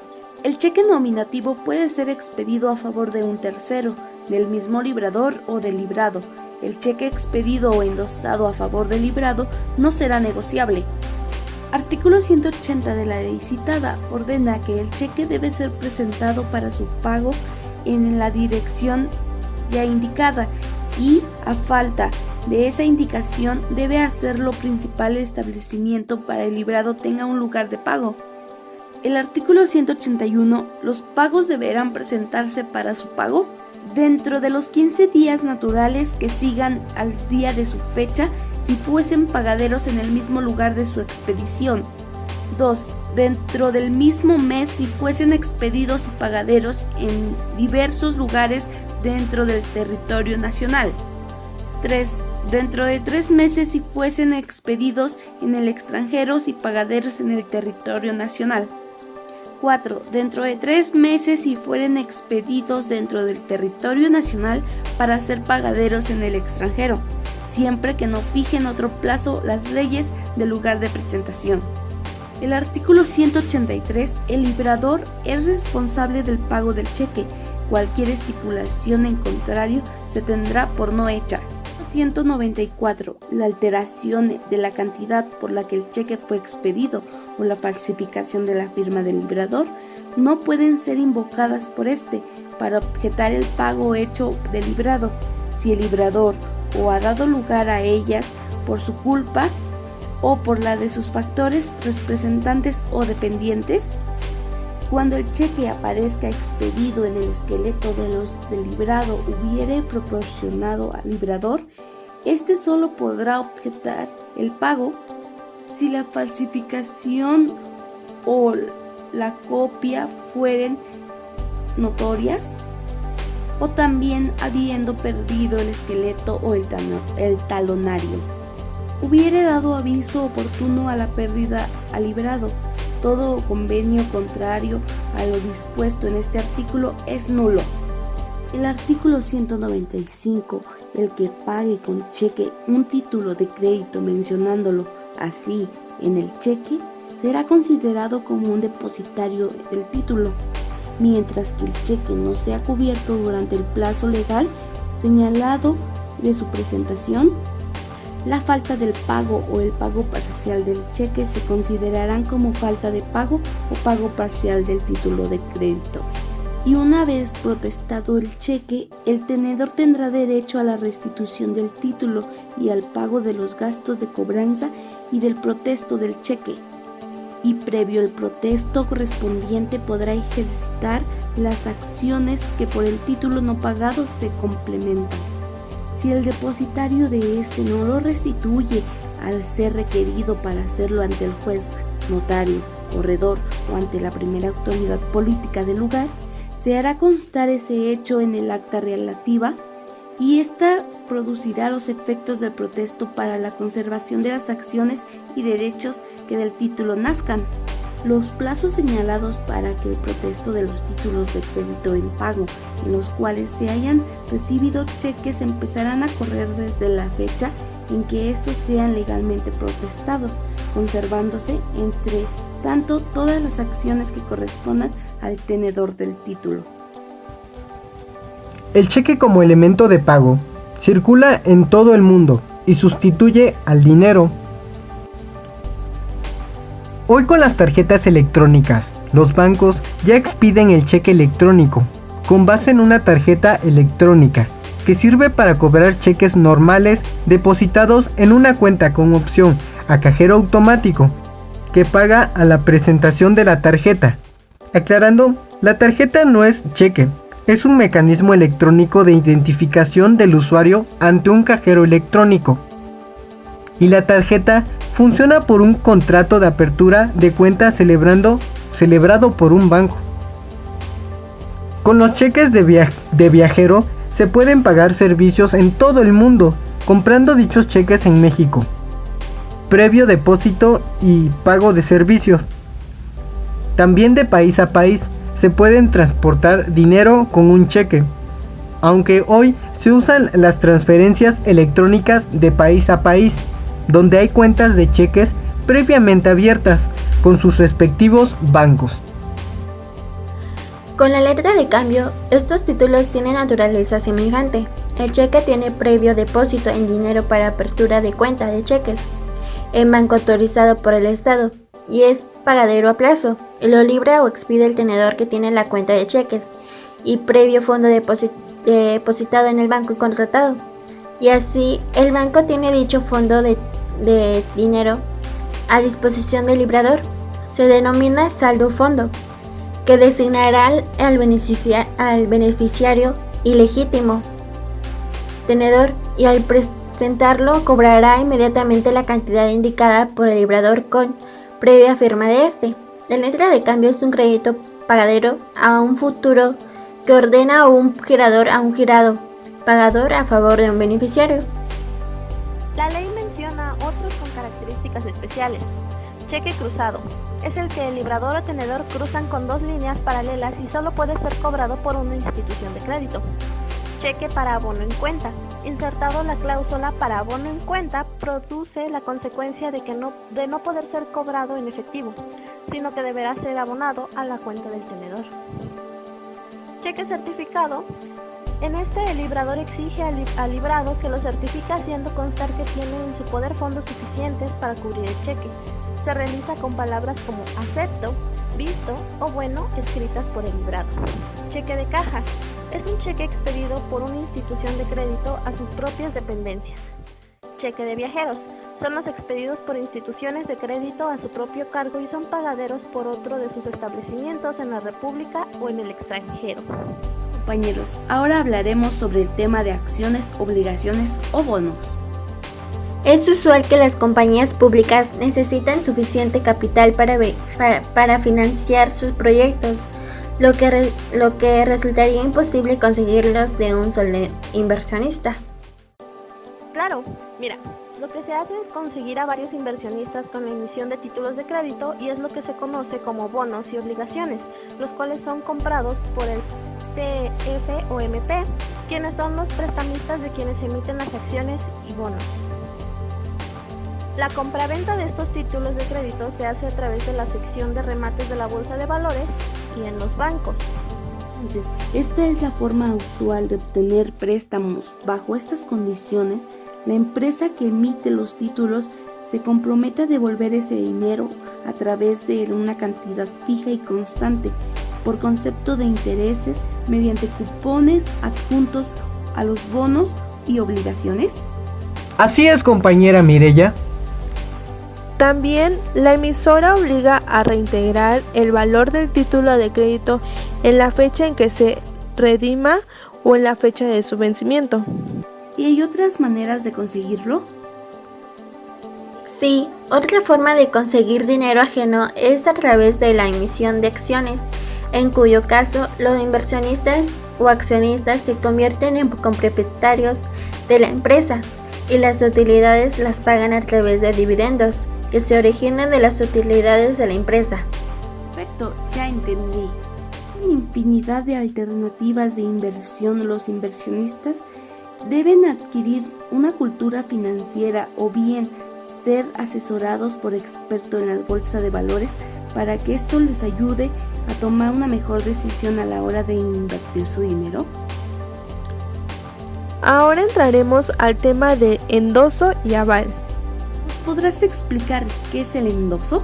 El cheque nominativo puede ser expedido a favor de un tercero, del mismo librador o del librado. El cheque expedido o endosado a favor del librado no será negociable. Artículo 180 de la ley citada ordena que el cheque debe ser presentado para su pago en la dirección ya indicada y, a falta de esa indicación, debe hacerlo principal establecimiento para el librado tenga un lugar de pago. El artículo 181, los pagos deberán presentarse para su pago dentro de los 15 días naturales que sigan al día de su fecha si fuesen pagaderos en el mismo lugar de su expedición. 2. Dentro del mismo mes si fuesen expedidos y pagaderos en diversos lugares dentro del territorio nacional. 3. Dentro de 3 meses si fuesen expedidos en el extranjero y pagaderos en el territorio nacional. 4. Dentro de 3 meses si fueren expedidos dentro del territorio nacional para ser pagaderos en el extranjero, siempre que no fijen otro plazo las leyes del lugar de presentación. El artículo 183. El librador es responsable del pago del cheque. Cualquier estipulación en contrario se tendrá por no hecha. 194. La alteración de la cantidad por la que el cheque fue expedido o la falsificación de la firma del librador no pueden ser invocadas por este para objetar el pago hecho del librado, si el librador o ha dado lugar a ellas por su culpa o por la de sus factores, representantes o dependientes. Cuando el cheque aparezca expedido en el esqueleto de los del librado hubiere proporcionado al librador, este solo podrá objetar el pago si la falsificación o la copia fueren notorias o también habiendo perdido el esqueleto o el talonario. Hubiere dado aviso oportuno a la pérdida al librado. Todo convenio contrario a lo dispuesto en este artículo es nulo. El artículo 195, el que pague con cheque un título de crédito mencionándolo así en el cheque, será considerado como un depositario del título, mientras que el cheque no sea cubierto durante el plazo legal señalado de su presentación. La falta del pago o el pago parcial del cheque se considerarán como falta de pago o pago parcial del título de crédito. Y una vez protestado el cheque, el tenedor tendrá derecho a la restitución del título y al pago de los gastos de cobranza y del protesto del cheque. Y previo el protesto correspondiente podrá ejercitar las acciones que por el título no pagado se complementan. Si el depositario de este no lo restituye al ser requerido para hacerlo ante el juez, notario, corredor o ante la primera autoridad política del lugar, se hará constar ese hecho en el acta relativa y ésta producirá los efectos del protesto para la conservación de las acciones y derechos que del título nazcan. Los plazos señalados para que el protesto de los títulos de crédito en pago en los cuales se hayan recibido cheques empezarán a correr desde la fecha en que estos sean legalmente protestados, conservándose entre tanto todas las acciones que correspondan al tenedor del título. El cheque como elemento de pago circula en todo el mundo y sustituye al dinero. Hoy con las tarjetas electrónicas, los bancos ya expiden el cheque electrónico con base en una tarjeta electrónica que sirve para cobrar cheques normales depositados en una cuenta con opción a cajero automático que paga a la presentación de la tarjeta. Aclarando, la tarjeta no es cheque, es un mecanismo electrónico de identificación del usuario ante un cajero electrónico. Y la tarjeta funciona por un contrato de apertura de cuenta celebrado por un banco. Con los cheques de viajero se pueden pagar servicios en todo el mundo, comprando dichos cheques en México, previo depósito y pago de servicios. También de país a país se pueden transportar dinero con un cheque, aunque hoy se usan las transferencias electrónicas de país a país, donde hay cuentas de cheques previamente abiertas con sus respectivos bancos. Con la letra de cambio, estos títulos tienen naturaleza semejante. El cheque tiene previo depósito en dinero para apertura de cuenta de cheques en banco autorizado por el Estado y es pagadero a plazo, y lo libra o expide el tenedor que tiene la cuenta de cheques y previo fondo depositado en el banco contratado. Y así, el banco tiene dicho fondo de dinero a disposición del librador. Se denomina saldo fondo, que designará al beneficiario ilegítimo tenedor y al presentarlo cobrará inmediatamente la cantidad indicada por el librador con previa firma de este. La letra de cambio es un crédito pagadero a un futuro que ordena un girador a un girado pagador a favor de un beneficiario. La ley menciona otros con características especiales. Cheque cruzado. Es el que el librador o tenedor cruzan con dos líneas paralelas y solo puede ser cobrado por una institución de crédito. Cheque para abono en cuenta. Insertado la cláusula para abono en cuenta produce la consecuencia de no poder ser cobrado en efectivo, sino que deberá ser abonado a la cuenta del tenedor. Cheque certificado. En este el librador exige al librado que lo certifique haciendo constar que tiene en su poder fondos suficientes para cubrir el cheque. Se realiza con palabras como acepto, visto o bueno escritas por el librado. Cheque de caja. Es un cheque expedido por una institución de crédito a sus propias dependencias. Cheque de viajeros. Son los expedidos por instituciones de crédito a su propio cargo y son pagaderos por otro de sus establecimientos en la República o en el extranjero. Compañeros, ahora hablaremos sobre el tema de acciones, obligaciones o bonos. Es usual que las compañías públicas necesitan suficiente capital para financiar sus proyectos, lo que resultaría imposible conseguirlos de un solo inversionista. Claro, mira, lo que se hace es conseguir a varios inversionistas con la emisión de títulos de crédito y es lo que se conoce como bonos y obligaciones, los cuales son comprados por el TF o MP, quienes son los prestamistas de quienes emiten las acciones y bonos. La compraventa de estos títulos de crédito se hace a través de la sección de remates de la bolsa de valores y en los bancos. Entonces, esta es la forma usual de obtener préstamos. Bajo estas condiciones, la empresa que emite los títulos se compromete a devolver ese dinero a través de una cantidad fija y constante, por concepto de intereses, mediante cupones adjuntos a los bonos y obligaciones. Así es, compañera Mireya. También la emisora obliga a reintegrar el valor del título de crédito en la fecha en que se redima o en la fecha de su vencimiento. ¿Y hay otras maneras de conseguirlo? Sí, otra forma de conseguir dinero ajeno es a través de la emisión de acciones, en cuyo caso los inversionistas o accionistas se convierten en copropietarios de la empresa y las utilidades las pagan a través de dividendos que se originan de las utilidades de la empresa. Perfecto, ya entendí. Hay infinidad de alternativas de inversión. Los inversionistas deben adquirir una cultura financiera o bien ser asesorados por expertos en la bolsa de valores para que esto les ayude a tomar una mejor decisión a la hora de invertir su dinero. Ahora entraremos al tema de endoso y aval. ¿Podrás explicar qué es el endoso?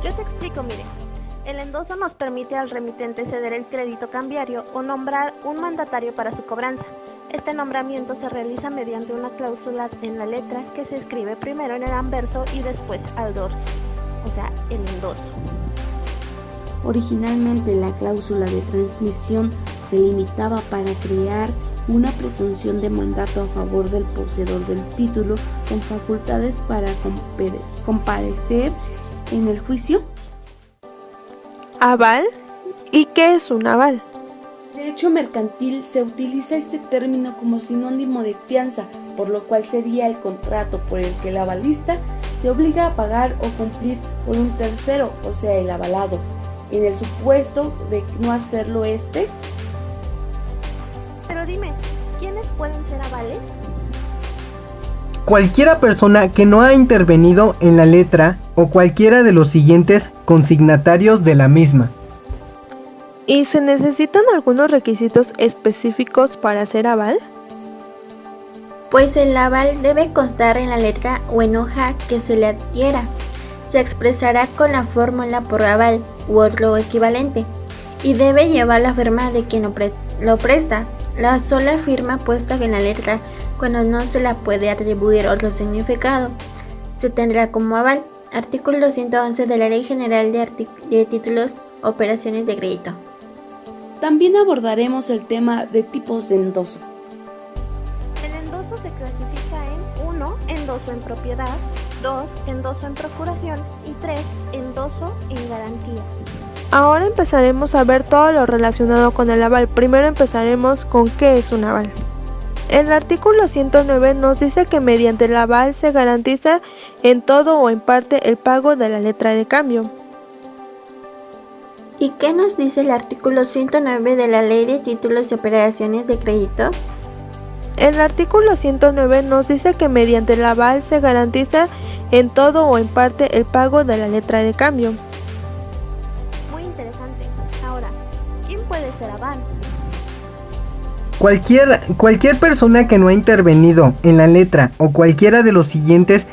Yo te explico, mire. El endoso nos permite al remitente ceder el crédito cambiario o nombrar un mandatario para su cobranza. Este nombramiento se realiza mediante una cláusula en la letra que se escribe primero en el anverso y después al dorso, o sea, el endoso. Originalmente la cláusula de transmisión se limitaba para crear una presunción de mandato a favor del poseedor del título con facultades para comparecer en el juicio. ¿Aval? ¿Y qué es un aval? En derecho mercantil se utiliza este término como sinónimo de fianza, por lo cual sería el contrato por el que el avalista se obliga a pagar o cumplir por un tercero, o sea, el avalado. En el supuesto de no hacerlo Pero dime, ¿quiénes pueden ser avales? Cualquiera persona que no ha intervenido en la letra o cualquiera de los siguientes consignatarios de la misma. ¿Y se necesitan algunos requisitos específicos para ser aval? Pues el aval debe constar en la letra o en hoja que se le adhiera. Se expresará con la fórmula por aval u otro equivalente y debe llevar la firma de quien lo presta. La sola firma puesta en la letra, cuando no se la puede atribuir otro significado, se tendrá como aval. Artículo 111 de la Ley General de Títulos, Operaciones de Crédito. También abordaremos el tema de tipos de endoso. El endoso se clasifica en 1. Endoso en propiedad, 2. Endoso en procuración y 3. Endoso en garantía. Ahora empezaremos a ver todo lo relacionado con el aval. Primero empezaremos con qué es un aval. El artículo 109 nos dice que mediante el aval se garantiza en todo o en parte el pago de la letra de cambio. ¿Y qué nos dice el artículo 109 de la Ley de Títulos y Operaciones de Crédito? El artículo 109 nos dice que mediante el aval se garantiza en todo o en parte el pago de la letra de cambio. Muy interesante. Ahora, ¿quién puede ser aval? Cualquier persona que no ha intervenido en la letra o cualquiera de los siguientes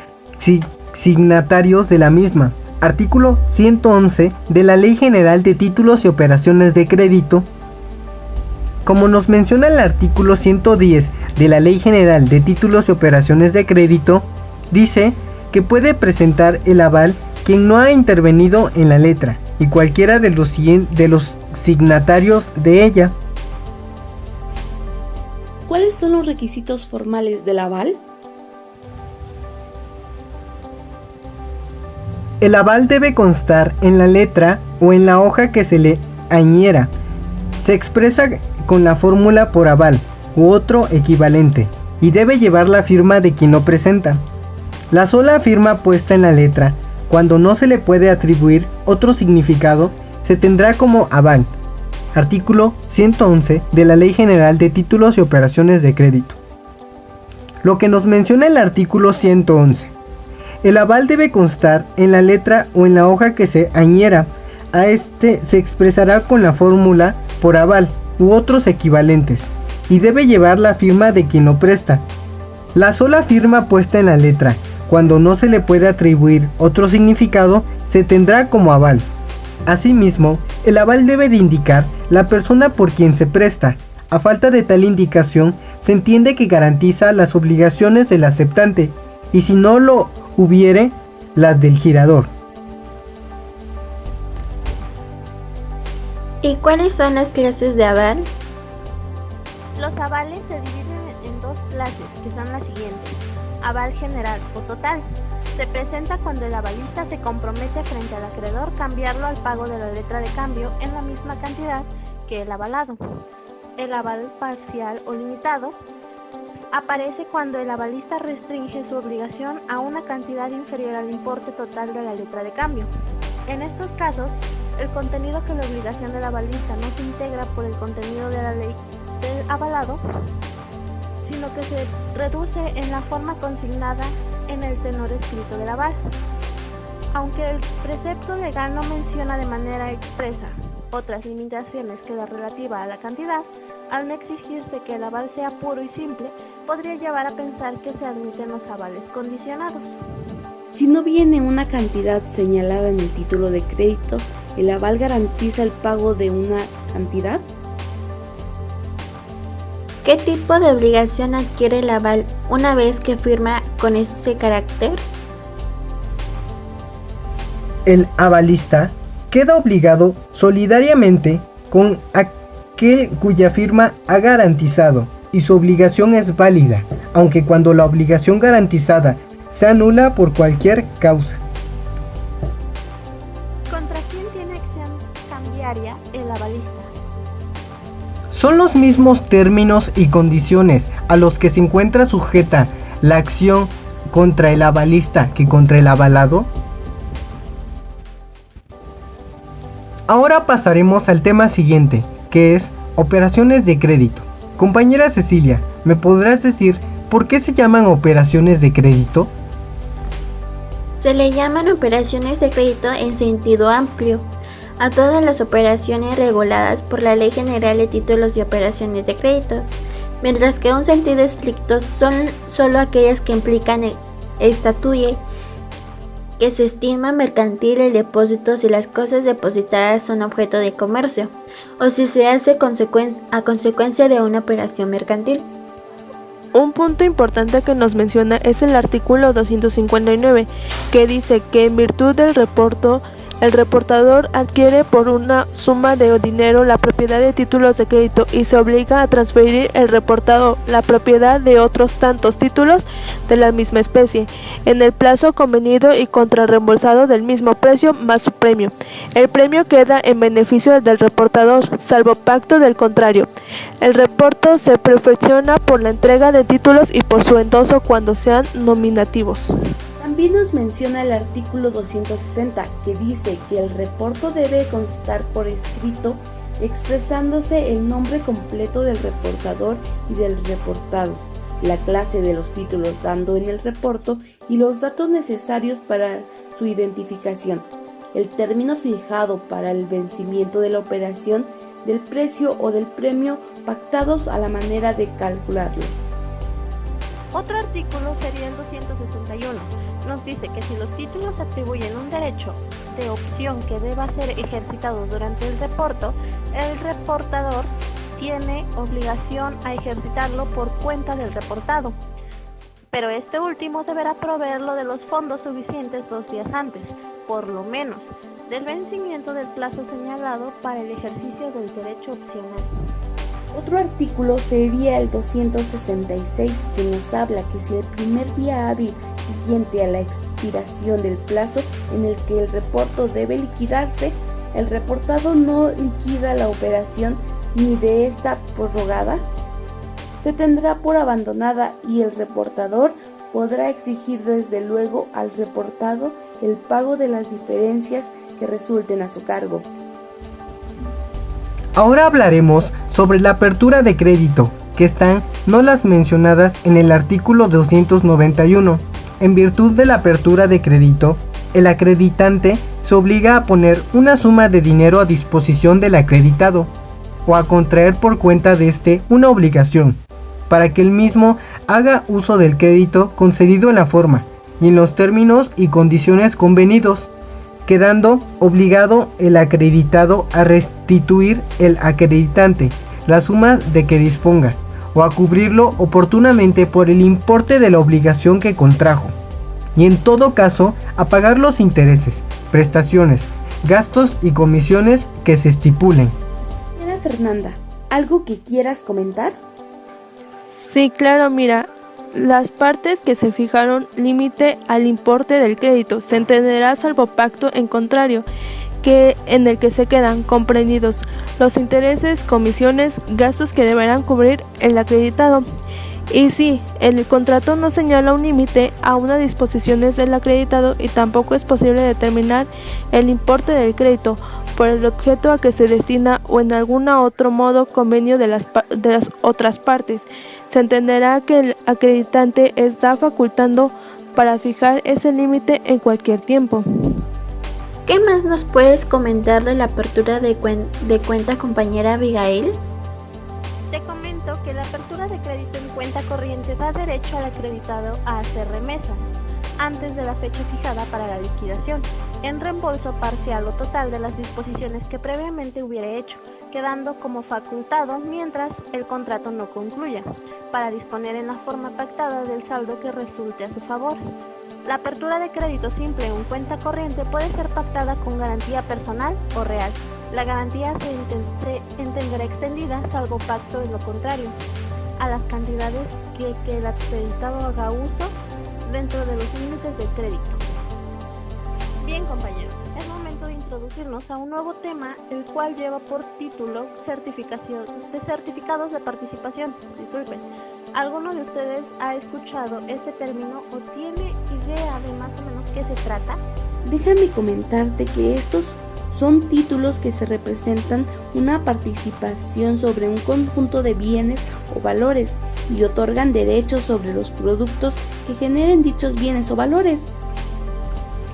signatarios de la misma. Artículo 111 de la Ley General de Títulos y Operaciones de Crédito. Como nos menciona el artículo 110 de la Ley General de Títulos y Operaciones de Crédito, dice que puede presentar el aval quien no ha intervenido en la letra y cualquiera de los signatarios de ella. ¿Cuáles son los requisitos formales del aval? El aval debe constar en la letra o en la hoja que se le añera. Se expresa con la fórmula por aval u otro equivalente y debe llevar la firma de quien lo presenta. La sola firma puesta en la letra, cuando no se le puede atribuir otro significado, se tendrá como aval. Artículo 111 de la Ley General de Títulos y Operaciones de Crédito. Lo que nos menciona el artículo 111. El aval debe constar en la letra o en la hoja que se añera. A este se expresará con la fórmula por aval u otros equivalentes y debe llevar la firma de quien lo presta. La sola firma puesta en la letra, cuando no se le puede atribuir otro significado, se tendrá como aval. Asimismo, el aval debe de indicar la persona por quien se presta. A falta de tal indicación, se entiende que garantiza las obligaciones del aceptante y si no lo hubiere, las del girador. ¿Y cuáles son las clases de aval? Los avales se dividen en dos clases, que son las siguientes. Aval general o total. Se presenta cuando el avalista se compromete frente al acreedor cambiarlo al pago de la letra de cambio en la misma cantidad que el avalado. El aval parcial o limitado aparece cuando el avalista restringe su obligación a una cantidad inferior al importe total de la letra de cambio. En estos casos, el contenido que la obligación del avalista no se integra por el contenido de la ley del avalado, sino que se reduce en la forma consignada en el tenor escrito del aval. Aunque el precepto legal no menciona de manera expresa otras limitaciones que la relativa a la cantidad, al no exigirse que el aval sea puro y simple, podría llevar a pensar que se admiten los avales condicionados. Si no viene una cantidad señalada en el título de crédito, ¿el aval garantiza el pago de una cantidad? ¿Qué tipo de obligación adquiere el aval una vez que firma con ese carácter? El avalista queda obligado solidariamente con aquel cuya firma ha garantizado y su obligación es válida, aunque cuando la obligación garantizada sea nula por cualquier causa. ¿Contra quién tiene acción cambiaria el avalista? Son los mismos términos y condiciones a los que se encuentra sujeta la acción contra el avalista que contra el avalado. Ahora pasaremos al tema siguiente, que es operaciones de crédito. Compañera Cecilia, ¿me podrás decir por qué se llaman operaciones de crédito? Se le llaman operaciones de crédito en sentido amplio a todas las operaciones reguladas por la Ley General de Títulos y Operaciones de Crédito, mientras que en un sentido estricto son solo aquellas que implican estatuye, que se estima mercantil el depósito si las cosas depositadas son objeto de comercio, o si se hace a consecuencia de una operación mercantil. Un punto importante que nos menciona es el artículo 259, que dice que en virtud del reporto, el reportador adquiere por una suma de dinero la propiedad de títulos de crédito y se obliga a transferir el reportado la propiedad de otros tantos títulos de la misma especie, en el plazo convenido y contrarreembolsado del mismo precio más su premio. El premio queda en beneficio del reportador, salvo pacto del contrario. El reporto se perfecciona por la entrega de títulos y por su endoso cuando sean nominativos. También nos menciona el artículo 260, que dice que el reporto debe constar por escrito expresándose el nombre completo del reportador y del reportado, la clase de los títulos dando en el reporto y los datos necesarios para su identificación, el término fijado para el vencimiento de la operación, del precio o del premio pactados a la manera de calcularlos. Otro artículo sería el 261. Nos dice que si los títulos atribuyen un derecho de opción que deba ser ejercitado durante el reporto, el reportador tiene obligación a ejercitarlo por cuenta del reportado, pero este último deberá proveerlo de los fondos suficientes 2 días antes, por lo menos, del vencimiento del plazo señalado para el ejercicio del derecho opcional. Otro artículo sería el 266, que nos habla que si el primer día hábil siguiente a la expiración del plazo en el que el reporto debe liquidarse, el reportado no liquida la operación ni de esta prorrogada, se tendrá por abandonada y el reportador podrá exigir desde luego al reportado el pago de las diferencias que resulten a su cargo. Ahora hablaremos sobre la apertura de crédito, que están no las mencionadas en el artículo 291. En virtud de la apertura de crédito, el acreditante se obliga a poner una suma de dinero a disposición del acreditado o a contraer por cuenta de éste una obligación, para que el mismo haga uso del crédito concedido en la forma y en los términos y condiciones convenidos, quedando obligado el acreditado a restituir el acreditante la suma de que disponga o a cubrirlo oportunamente por el importe de la obligación que contrajo, y en todo caso a pagar los intereses, prestaciones, gastos y comisiones que se estipulen. Señora Fernanda, ¿algo que quieras comentar? Sí, claro, mira, las partes que se fijaron límite al importe del crédito se entenderá salvo pacto en contrario, que en el que se quedan comprendidos los intereses, comisiones, gastos que deberán cubrir el acreditado. Y sí, el contrato no señala un límite a unas disposiciones del acreditado y tampoco es posible determinar el importe del crédito por el objeto a que se destina o en algún otro modo convenio de las otras partes. Se entenderá que el acreditante está facultando para fijar ese límite en cualquier tiempo. ¿Qué más nos puedes comentar de la apertura de cuenta, compañera Abigail? Te comento que la apertura de crédito en cuenta corriente da derecho al acreditado a hacer remesa antes de la fecha fijada para la liquidación, en reembolso parcial o total de las disposiciones que previamente hubiera hecho, quedando como facultado mientras el contrato no concluya, para disponer en la forma pactada del saldo que resulte a su favor. La apertura de crédito simple en cuenta corriente puede ser pactada con garantía personal o real. La garantía se entenderá extendida, salvo pacto en lo contrario, a las cantidades que el acreditado haga uso dentro de los límites del crédito. Bien, compañeros, es momento de introducirnos a un nuevo tema, el cual lleva por título certificados de participación. Disculpen, ¿alguno de ustedes ha escuchado este término o tiene idea de más o menos qué se trata? Déjame comentarte que estos son títulos que se representan una participación sobre un conjunto de bienes o valores y otorgan derechos sobre los productos que generen dichos bienes o valores.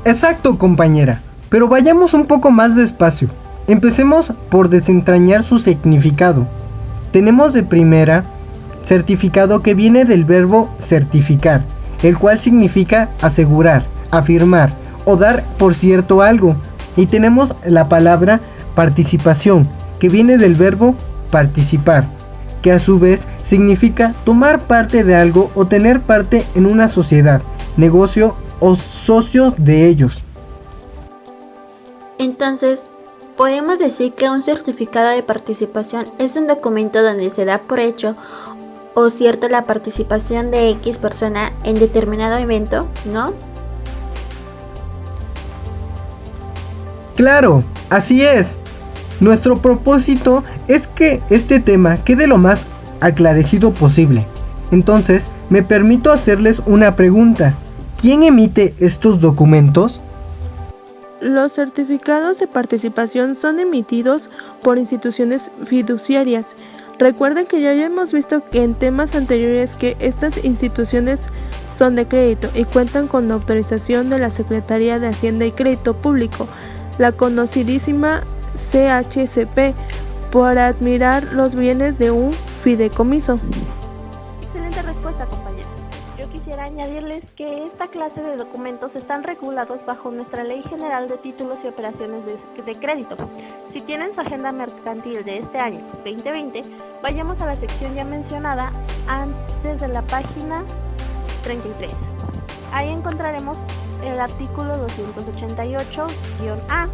Exacto, compañera, pero vayamos un poco más despacio. Empecemos por desentrañar su significado. Tenemos de primera certificado, que viene del verbo certificar, el cual significa asegurar, afirmar o dar por cierto algo. Y tenemos la palabra participación, que viene del verbo participar, que a su vez significa tomar parte de algo o tener parte en una sociedad, negocio o socios de ellos. Entonces, podemos decir que un certificado de participación es un documento donde se da por hecho o cierto la participación de X persona en determinado evento, ¿no? Claro, así es. Nuestro propósito es que este tema quede lo más aclarecido posible. Entonces, me permito hacerles una pregunta. ¿Quién emite estos documentos? Los certificados de participación son emitidos por instituciones fiduciarias. Recuerden que ya hemos visto que en temas anteriores que estas instituciones son de crédito y cuentan con la autorización de la Secretaría de Hacienda y Crédito Público, la conocidísima CHCP, para admirar los bienes de un fideicomiso. Excelente respuesta, compañera. Yo quisiera añadirles que esta clase de documentos están regulados bajo nuestra Ley General de Títulos y Operaciones de Crédito. Si tienen su agenda mercantil de este año 2020, vayamos a la sección ya mencionada antes de la página 33. Ahí encontraremos el artículo 288-A,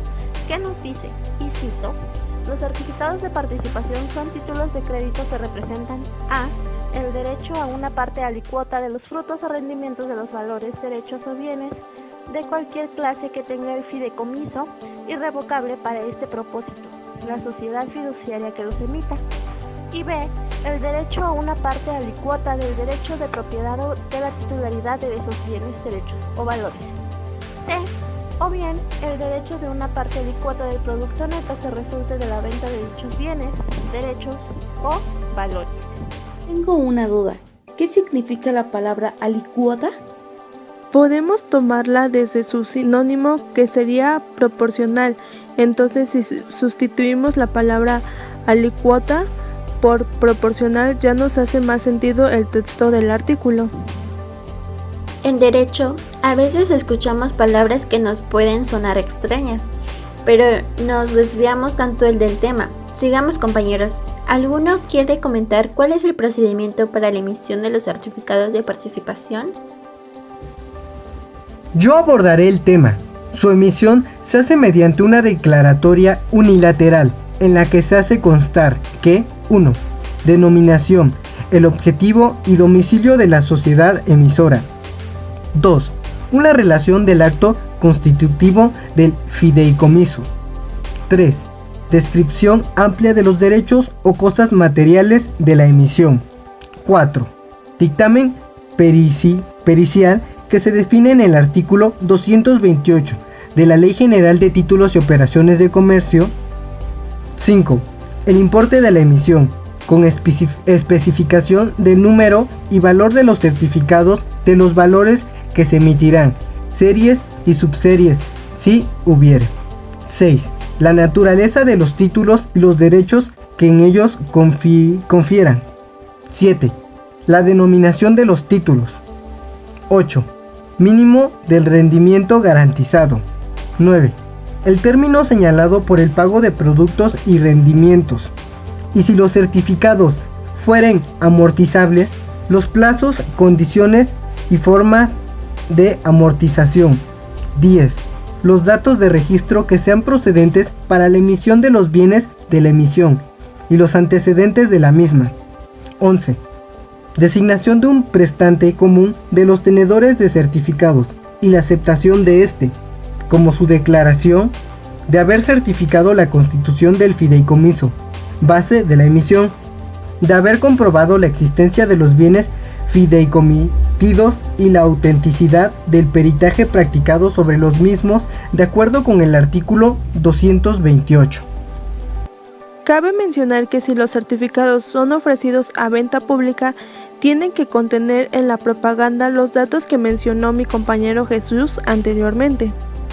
que nos dice, y cito: los certificados de participación son títulos de crédito que representan a el derecho a una parte alicuota de los frutos o rendimientos de los valores, derechos o bienes de cualquier clase que tenga el fideicomiso irrevocable para este propósito, la sociedad fiduciaria que los emita. Y B, el derecho a una parte alicuota del derecho de propiedad o de la titularidad de esos bienes, derechos o valores. C, o bien el derecho de una parte alicuota del producto neto que resulte de la venta de dichos bienes, derechos o valores. Tengo una duda. ¿Qué significa la palabra alicuota? Podemos tomarla desde su sinónimo, que sería proporcional. Entonces, si sustituimos la palabra alicuota por proporcional, ya nos hace más sentido el texto del artículo. En derecho, a veces escuchamos palabras que nos pueden sonar extrañas, pero nos desviamos tanto del tema. Sigamos, compañeros. ¿Alguno quiere comentar cuál es el procedimiento para la emisión de los certificados de participación? Yo abordaré el tema. Su emisión se hace mediante una declaratoria unilateral en la que se hace constar que 1. Denominación, el objetivo y domicilio de la sociedad emisora. 2. Una relación del acto constitutivo del fideicomiso. 3. Descripción amplia de los derechos o cosas materiales de la emisión. 4. Dictamen pericial que se define en el artículo 228 de la Ley General de Títulos y Operaciones de Comercio. 5. El importe de la emisión, con especificación del número y valor de los certificados, de los valores que se emitirán, series y subseries, si hubiere. 6. La naturaleza de los títulos y los derechos que en ellos confieran. 7. La denominación de los títulos. 8. Mínimo del rendimiento garantizado. 9. El término señalado por el pago de productos y rendimientos. Y si los certificados fueren amortizables, los plazos, condiciones y formas de amortización. 10. Los datos de registro que sean procedentes para la emisión de los bienes de la emisión y los antecedentes de la misma. 11. Designación de un prestante común de los tenedores de certificados y la aceptación de éste, como su declaración de haber certificado la constitución del fideicomiso, base de la emisión, de haber comprobado la existencia de los bienes fideicomitidos y la autenticidad del peritaje practicado sobre los mismos de acuerdo con el artículo 228. Cabe mencionar que si los certificados son ofrecidos a venta pública, tienen que contener en la propaganda los datos que mencionó mi compañero Jesús anteriormente.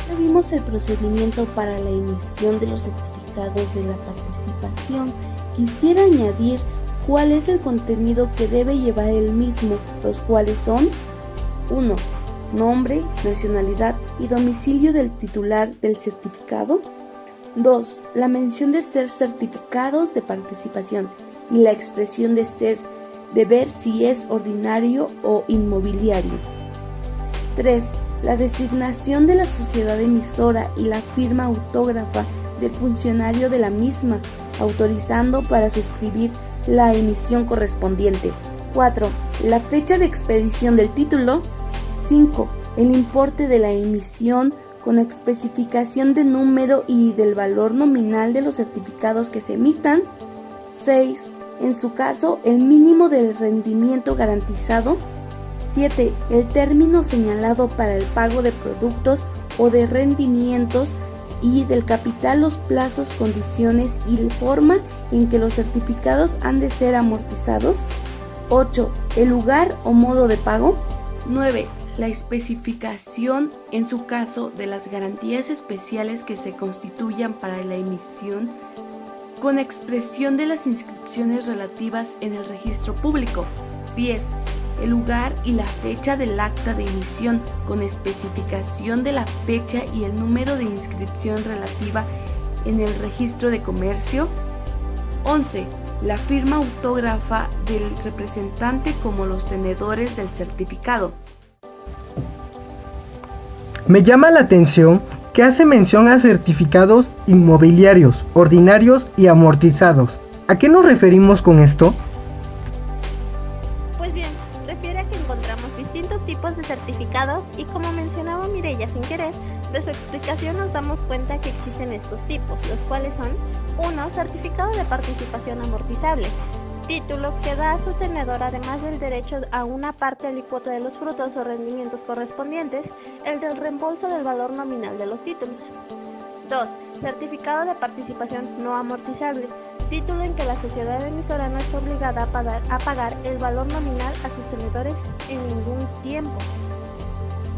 Ya vimos el procedimiento para la emisión de los certificados de la participación. Quisiera añadir cuál es el contenido que debe llevar el mismo, los cuales son 1. Nombre, nacionalidad y domicilio del titular del certificado. 2. La mención de ser certificados de participación y la expresión de ver si es ordinario o inmobiliario. 3. La designación de la sociedad emisora y la firma autógrafa del funcionario de la misma, autorizando para suscribir la emisión correspondiente. 4. La fecha de expedición del título. 5. El importe de la emisión con especificación de número y del valor nominal de los certificados que se emitan. 6. En su caso, el mínimo del rendimiento garantizado. 7. El término señalado para el pago de productos o de rendimientos y del capital, los plazos, condiciones y la forma en que los certificados han de ser amortizados. 8. El lugar o modo de pago. 9. La especificación, en su caso, de las garantías especiales que se constituyan para la emisión, con expresión de las inscripciones relativas en el registro público. 10. El lugar y la fecha del acta de emisión, con especificación de la fecha y el número de inscripción relativa en el registro de comercio. 11. La firma autógrafa del representante como los tenedores del certificado. Me llama la atención que hace mención a certificados inmobiliarios, ordinarios y amortizados. ¿A qué nos referimos con esto? certificados y como mencionaba Mireya sin querer, de su explicación nos damos cuenta que existen estos tipos, los cuales son 1. Certificado de participación amortizable, título que da a su tenedor, además del derecho a una parte alícuota de los frutos o rendimientos correspondientes, el del reembolso del valor nominal de los títulos. 2. Certificado de participación no amortizable, título en que la sociedad emisora no es obligada a pagar el valor nominal a sus tenedores en ningún tiempo.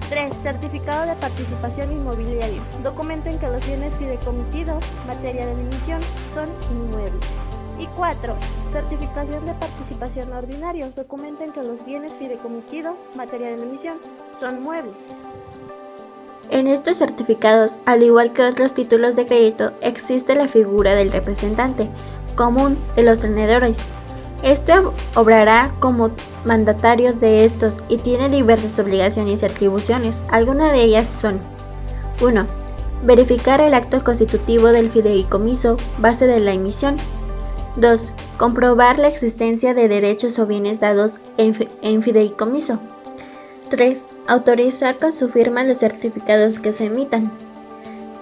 3. Certificado de participación inmobiliario, documento en que los bienes fideikomitidos, materia de emisión, son inmuebles. Y 4. Certificación de participación ordinario, documento en que los bienes fideikomitidos, materia de emisión, son muebles. En estos certificados, al igual que otros títulos de crédito, existe la figura del representante común de los tenedores. Este obrará como mandatario de estos y tiene diversas obligaciones y atribuciones. Algunas de ellas son: 1. Verificar el acto constitutivo del fideicomiso, base de la emisión. 2. Comprobar la existencia de derechos o bienes dados en fideicomiso. 3. Autorizar con su firma los certificados que se emitan.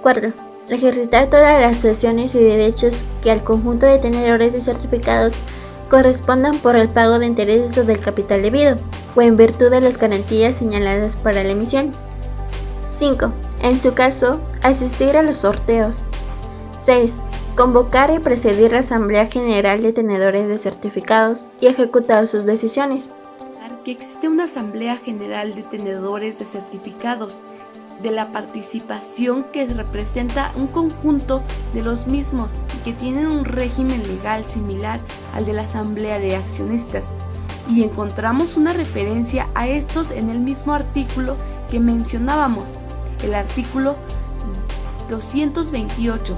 4. Ejercitar todas las acciones y derechos que al conjunto de tenedores de certificados correspondan por el pago de intereses o del capital debido, o en virtud de las garantías señaladas para la emisión. 5. En su caso, asistir a los sorteos. 6. Convocar y presidir la Asamblea General de Tenedores de Certificados y ejecutar sus decisiones. Que existe una Asamblea General de Tenedores de Certificados, de la participación que representa un conjunto de los mismos y que tienen un régimen legal similar al de la Asamblea de Accionistas. Y encontramos una referencia a estos en el mismo artículo que mencionábamos, el artículo 228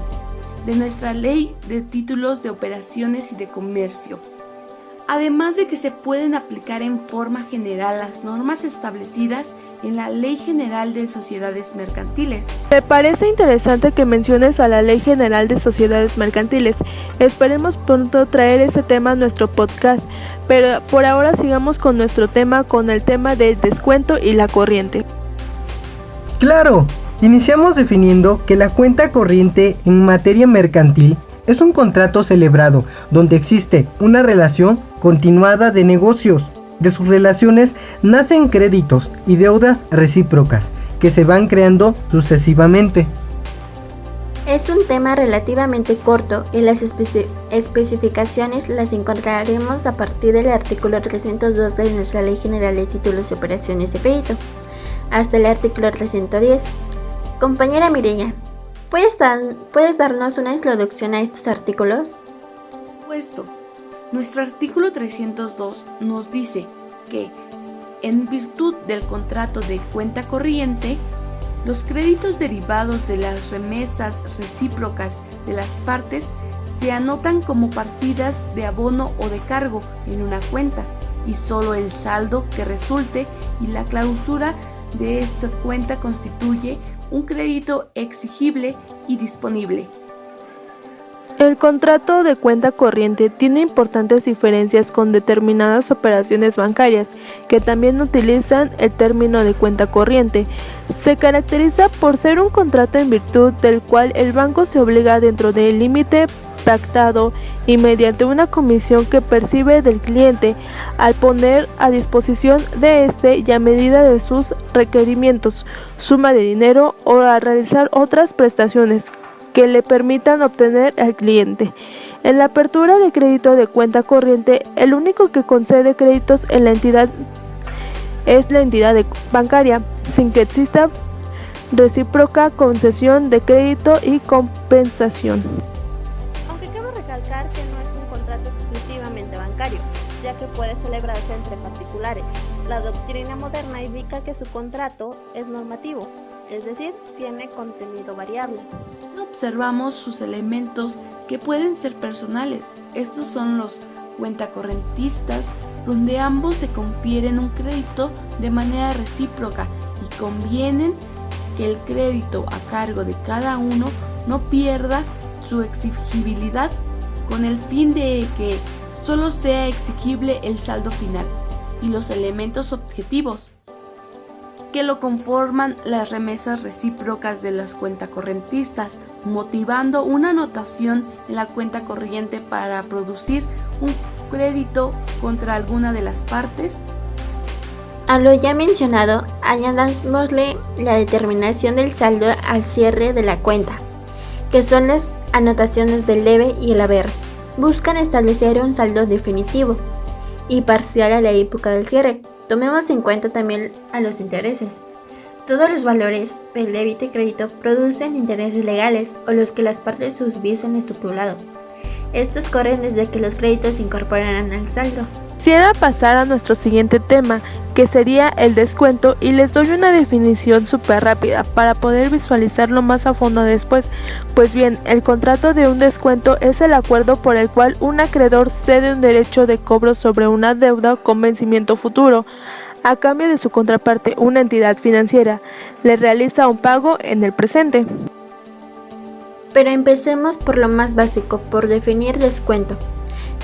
de nuestra Ley de Títulos de Operaciones y de Comercio. Además de que se pueden aplicar en forma general las normas establecidas en la Ley General de Sociedades Mercantiles. Me parece interesante que menciones a la Ley General de Sociedades Mercantiles. Esperemos pronto traer ese tema a nuestro podcast, pero por ahora sigamos con nuestro tema, con el tema del descuento y la corriente. Claro, iniciamos definiendo que la cuenta corriente en materia mercantil es un contrato celebrado donde existe una relación continuada de negocios. De sus relaciones nacen créditos y deudas recíprocas que se van creando sucesivamente. Es un tema relativamente corto y las especificaciones las encontraremos a partir del artículo 302 de nuestra Ley General de Títulos y Operaciones de Crédito, hasta el artículo 310. Compañera Mireya, ¿puedes darnos una introducción a estos artículos? Por supuesto. Nuestro artículo 302 nos dice que, en virtud del contrato de cuenta corriente, los créditos derivados de las remesas recíprocas de las partes se anotan como partidas de abono o de cargo en una cuenta, y solo el saldo que resulte y la clausura de esta cuenta constituye un crédito exigible y disponible. El contrato de cuenta corriente tiene importantes diferencias con determinadas operaciones bancarias que también utilizan el término de cuenta corriente. Se caracteriza por ser un contrato en virtud del cual el banco se obliga dentro del límite pactado y mediante una comisión que percibe del cliente al poner a disposición de éste y a medida de sus requerimientos, suma de dinero o a realizar otras prestaciones que le permitan obtener al cliente. En la apertura de crédito de cuenta corriente, el único que concede créditos en la entidad es la entidad bancaria, sin que exista recíproca concesión de crédito y compensación. Aunque cabe recalcar que no es un contrato exclusivamente bancario, ya que puede celebrarse entre particulares. La doctrina moderna indica que su contrato es normativo, es decir, tiene contenido variable. Observamos sus elementos que pueden ser personales. Estos son los cuentacorrentistas, donde ambos se confieren un crédito de manera recíproca y convienen que el crédito a cargo de cada uno no pierda su exigibilidad, con el fin de que solo sea exigible el saldo final y los elementos objetivos. que lo conforman las remesas recíprocas de las cuentacorrentistas, motivando una anotación en la cuenta corriente para producir un crédito contra alguna de las partes. A lo ya mencionado, añadámosle la determinación del saldo al cierre de la cuenta, que son las anotaciones del debe y el haber. Buscan establecer un saldo definitivo y parcial a la época del cierre. Tomemos en cuenta también a los intereses. Todos los valores del débito y crédito producen intereses legales o los que las partes hubiesen estipulado. Estos corren desde que los créditos se incorporan al saldo. Quisiera pasar a nuestro siguiente tema, que sería el descuento, y les doy una definición súper rápida para poder visualizarlo más a fondo después. Pues bien, el contrato de un descuento es el acuerdo por el cual un acreedor cede un derecho de cobro sobre una deuda con vencimiento futuro, a cambio de su contraparte, una entidad financiera, le realiza un pago en el presente. Pero empecemos por lo más básico, por definir descuento,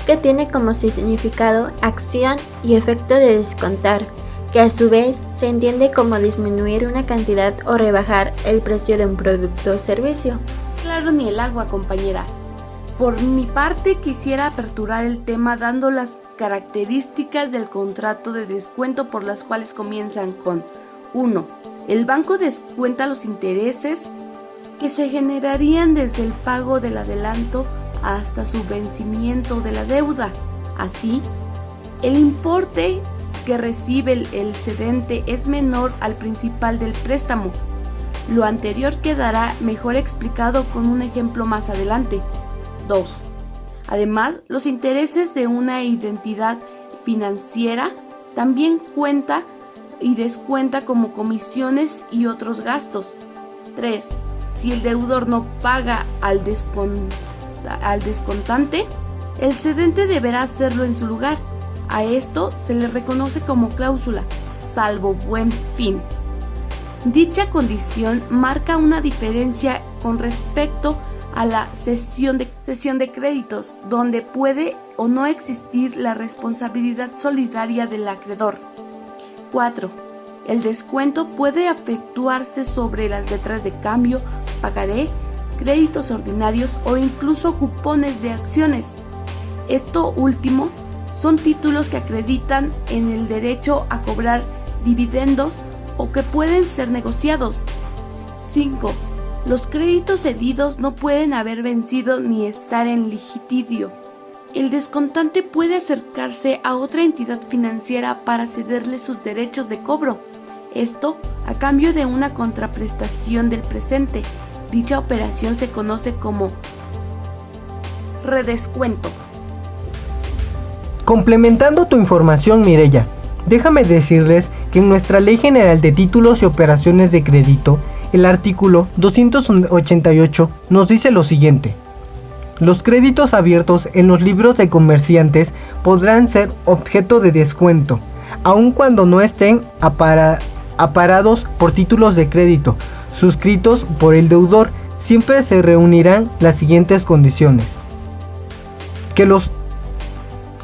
que tiene como significado acción y efecto de descontar, que a su vez se entiende como disminuir una cantidad o rebajar el precio de un producto o servicio. Claro, ni el agua, compañera. Por mi parte, quisiera aperturar el tema dando las características del contrato de descuento, por las cuales comienzan con 1. El banco descuenta los intereses que se generarían desde el pago del adelanto hasta su vencimiento de la deuda. Así, el importe que recibe el cedente es menor al principal del préstamo. Lo anterior quedará mejor explicado con un ejemplo más adelante. 2. Además, los intereses de una entidad financiera también cuenta y descuenta como comisiones y otros gastos. 3. Si el deudor no paga al descontante, el cedente deberá hacerlo en su lugar. A esto se le reconoce como cláusula, salvo buen fin. Dicha condición marca una diferencia con respecto a la cesión de créditos, donde puede o no existir la responsabilidad solidaria del acreedor. 4. El descuento puede efectuarse sobre las letras de cambio, pagaré, créditos ordinarios o incluso cupones de acciones. Esto último son títulos que acreditan en el derecho a cobrar dividendos o que pueden ser negociados. 5. Los créditos cedidos no pueden haber vencido ni estar en litigio. El descontante puede acercarse a otra entidad financiera para cederle sus derechos de cobro. Esto a cambio de una contraprestación del presente. Dicha operación se conoce como redescuento. Complementando tu información, Mireya, déjame decirles que en nuestra Ley General de Títulos y Operaciones de Crédito, el artículo 288 nos dice lo siguiente: los créditos abiertos en los libros de comerciantes podrán ser objeto de descuento, aun cuando no estén aparados por títulos de crédito suscritos por el deudor. Siempre se reunirán las siguientes condiciones: que los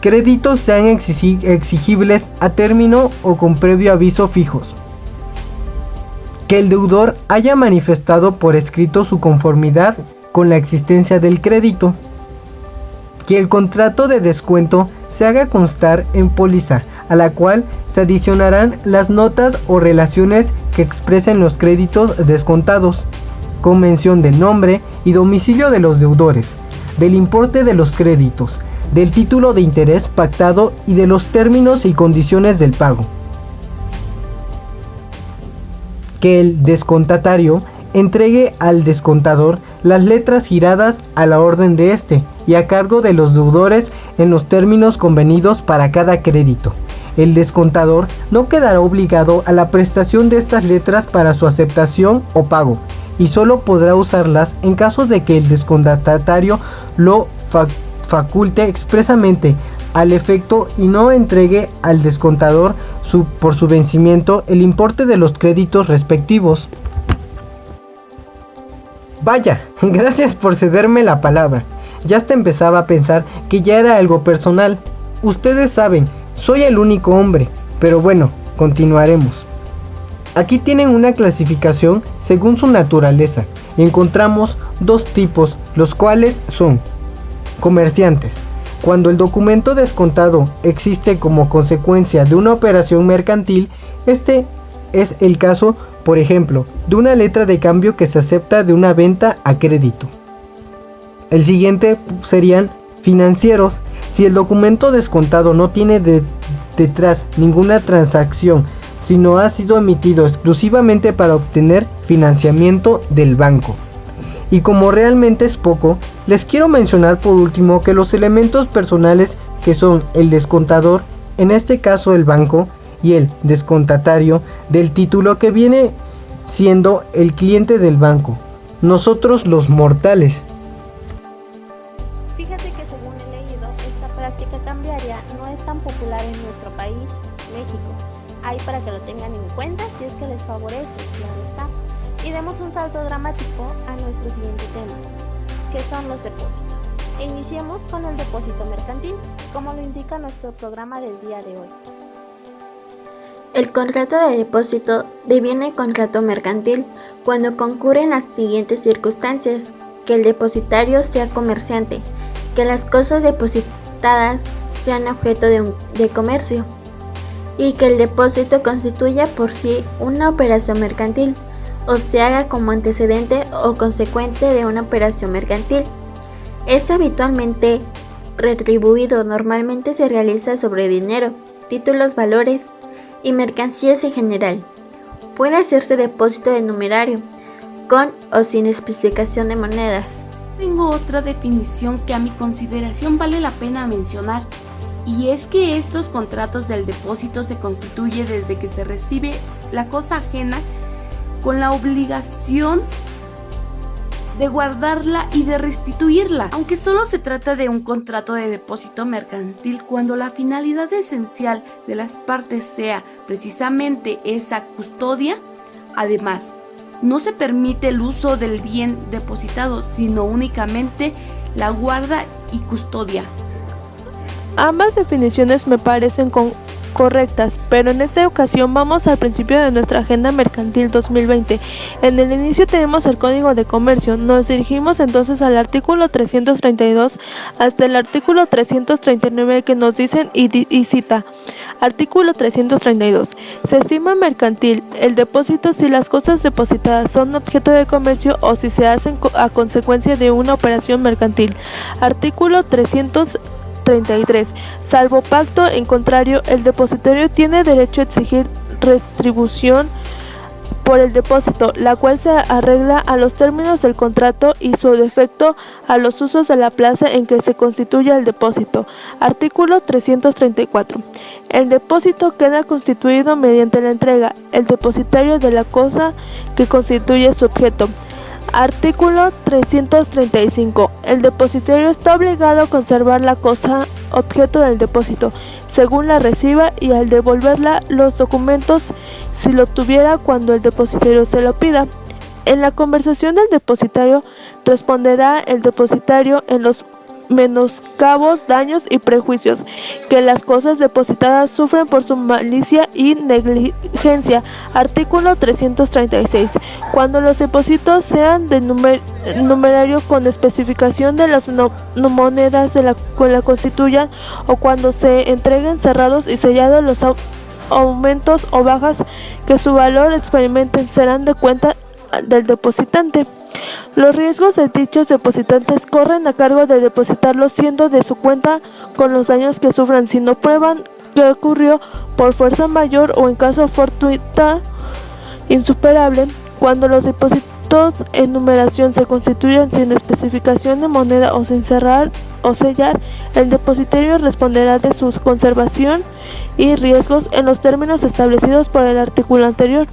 créditos sean exigibles a término o con previo aviso fijos, que el deudor haya manifestado por escrito su conformidad con la existencia del crédito, que el contrato de descuento se haga constar en póliza, a la cual se adicionarán las notas o relaciones que expresen los créditos descontados, con mención del nombre y domicilio de los deudores, del importe de los créditos, del título de interés pactado y de los términos y condiciones del pago. Que el descontatario entregue al descontador las letras giradas a la orden de este y a cargo de los deudores en los términos convenidos para cada crédito. El descontador no quedará obligado a la prestación de estas letras para su aceptación o pago, y solo podrá usarlas en caso de que el descontatario lo faculte expresamente al efecto y no entregue al descontador por su vencimiento el importe de los créditos respectivos. Vaya, gracias por cederme la palabra. Ya hasta empezaba a pensar que ya era algo personal. Ustedes saben, soy el único hombre, pero bueno, continuaremos. Aquí tienen una clasificación según su naturaleza. Encontramos dos tipos, los cuales son comerciantes. Cuando el documento descontado existe como consecuencia de una operación mercantil, este es el caso, por ejemplo, de una letra de cambio que se acepta de una venta a crédito. El siguiente serían financieros. Si el documento descontado no tiene detrás ninguna transacción, sino ha sido emitido exclusivamente para obtener financiamiento del banco. Y como realmente es poco, les quiero mencionar por último que los elementos personales que son el descontador, en este caso el banco, y el descontatario del título, que viene siendo el cliente del banco, nosotros los mortales. Fíjate que según he leído, esta práctica cambiaria no es tan popular en nuestro país, México. Ahí para que lo tengan en cuenta si es que les favorece, claro está. Y demos un salto dramático a nuestro siguiente tema, que son los depósitos. E iniciemos con el depósito mercantil, como lo indica nuestro programa del día de hoy. El contrato de depósito deviene contrato mercantil cuando concurren las siguientes circunstancias: que el depositario sea comerciante, que las cosas depositadas sean objeto de comercio y que el depósito constituya por sí una operación mercantil o se haga como antecedente o consecuente de una operación mercantil. Es habitualmente retribuido, normalmente se realiza sobre dinero, títulos, valores y mercancías en general. Puede hacerse depósito de numerario, con o sin especificación de monedas. Tengo otra definición que a mi consideración vale la pena mencionar, y es que estos contratos del depósito se constituye desde que se recibe la cosa ajena con la obligación de guardarla y de restituirla, aunque solo se trata de un contrato de depósito mercantil cuando la finalidad esencial de las partes sea precisamente esa custodia. Además, no se permite el uso del bien depositado, sino únicamente la guarda y custodia. Ambas definiciones me parecen correctas, pero en esta ocasión vamos al principio de nuestra Agenda Mercantil 2020. En el inicio tenemos el Código de Comercio. Nos dirigimos entonces al artículo 332 hasta el artículo 339, que nos dicen y cita. Artículo 332. Se estima mercantil el depósito si las cosas depositadas son objeto de comercio o si se hacen a consecuencia de una operación mercantil. Artículo 333. Salvo pacto en contrario, el depositario tiene derecho a exigir retribución por el depósito, la cual se arregla a los términos del contrato y su defecto a los usos de la plaza en que se constituye el depósito. Artículo 334. El depósito queda constituido mediante la entrega, el depositario de la cosa que constituye su objeto. Artículo 335. El depositario está obligado a conservar la cosa objeto del depósito, según la reciba, y al devolverla los documentos si lo tuviera cuando el depositario se lo pida. En la conversación del depositario responderá el depositario en los menoscabos, daños y prejuicios que las cosas depositadas sufren por su malicia y negligencia. Artículo 336. Cuando los depósitos sean de numerario con especificación de las monedas que la constituyan, o cuando se entreguen cerrados y sellados, los aumentos o bajas que su valor experimenten serán de cuenta del depositante. Los riesgos de dichos depositantes corren a cargo de depositarlos, siendo de su cuenta con los daños que sufran si no prueban que ocurrió por fuerza mayor o en caso fortuita insuperable. Cuando los depósitos en numeración se constituyen sin especificación de moneda o sin cerrar o sellar, el depositario responderá de su conservación y riesgos en los términos establecidos por el artículo anterior.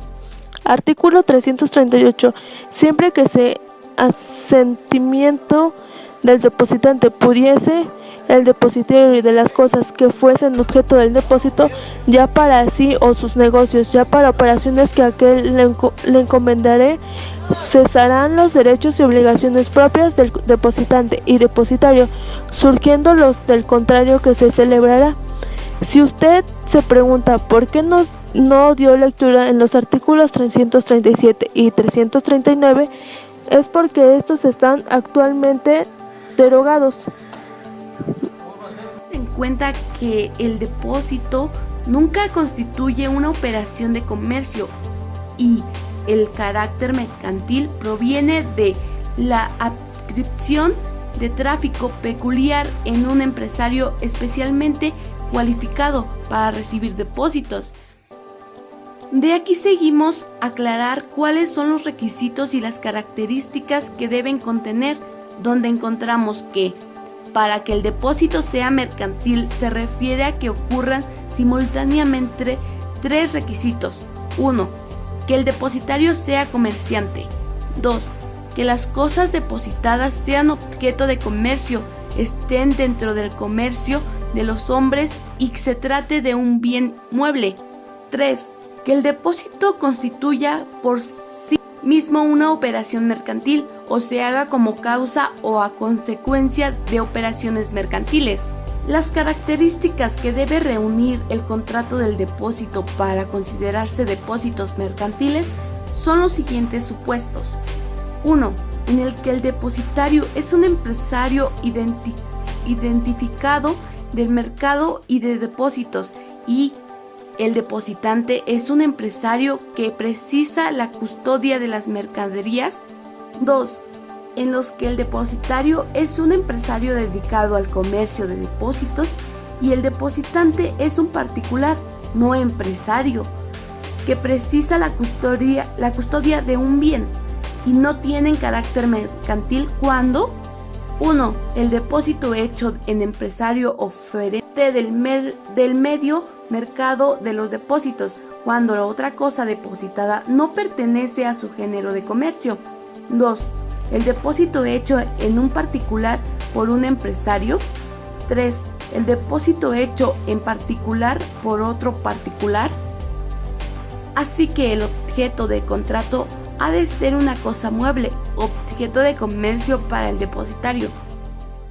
Artículo 338. Siempre que se asentimiento del depositante pudiese el depositario de las cosas que fuesen objeto del depósito, ya para sí o sus negocios, ya para operaciones que aquel le encomendare, cesarán los derechos y obligaciones propias del depositante y depositario, surgiendo los del contrario que se celebrará. Si usted se pregunta por qué nos no dio lectura en los artículos 337 y 339 es porque estos están actualmente derogados. En cuenta que el depósito nunca constituye una operación de comercio y el carácter mercantil proviene de la adscripción de tráfico peculiar en un empresario especialmente cualificado para recibir depósitos. De aquí seguimos aclarar cuáles son los requisitos y las características que deben contener, donde encontramos que para que el depósito sea mercantil se refiere a que ocurran simultáneamente tres requisitos. 1. Que el depositario sea comerciante. 2. Que las cosas depositadas sean objeto de comercio, estén dentro del comercio de los hombres y que se trate de un bien mueble. 3. Que el depósito constituya por sí mismo una operación mercantil o se haga como causa o a consecuencia de operaciones mercantiles. Las características que debe reunir el contrato del depósito para considerarse depósitos mercantiles son los siguientes supuestos. 1. En el que el depositario es un empresario identificado del mercado y de depósitos y el depositante es un empresario que precisa la custodia de las mercaderías. 2. En los que el depositario es un empresario dedicado al comercio de depósitos y el depositante es un particular, no empresario, que precisa la custodia de un bien y no tienen carácter mercantil cuando 1. El depósito hecho en empresario oferente del medio mercado de los depósitos, cuando la otra cosa depositada no pertenece a su género de comercio. 2. El depósito hecho en un particular por un empresario. 3. El depósito hecho en particular por otro particular. Así que el objeto de contrato ha de ser una cosa mueble, objeto de comercio para el depositario,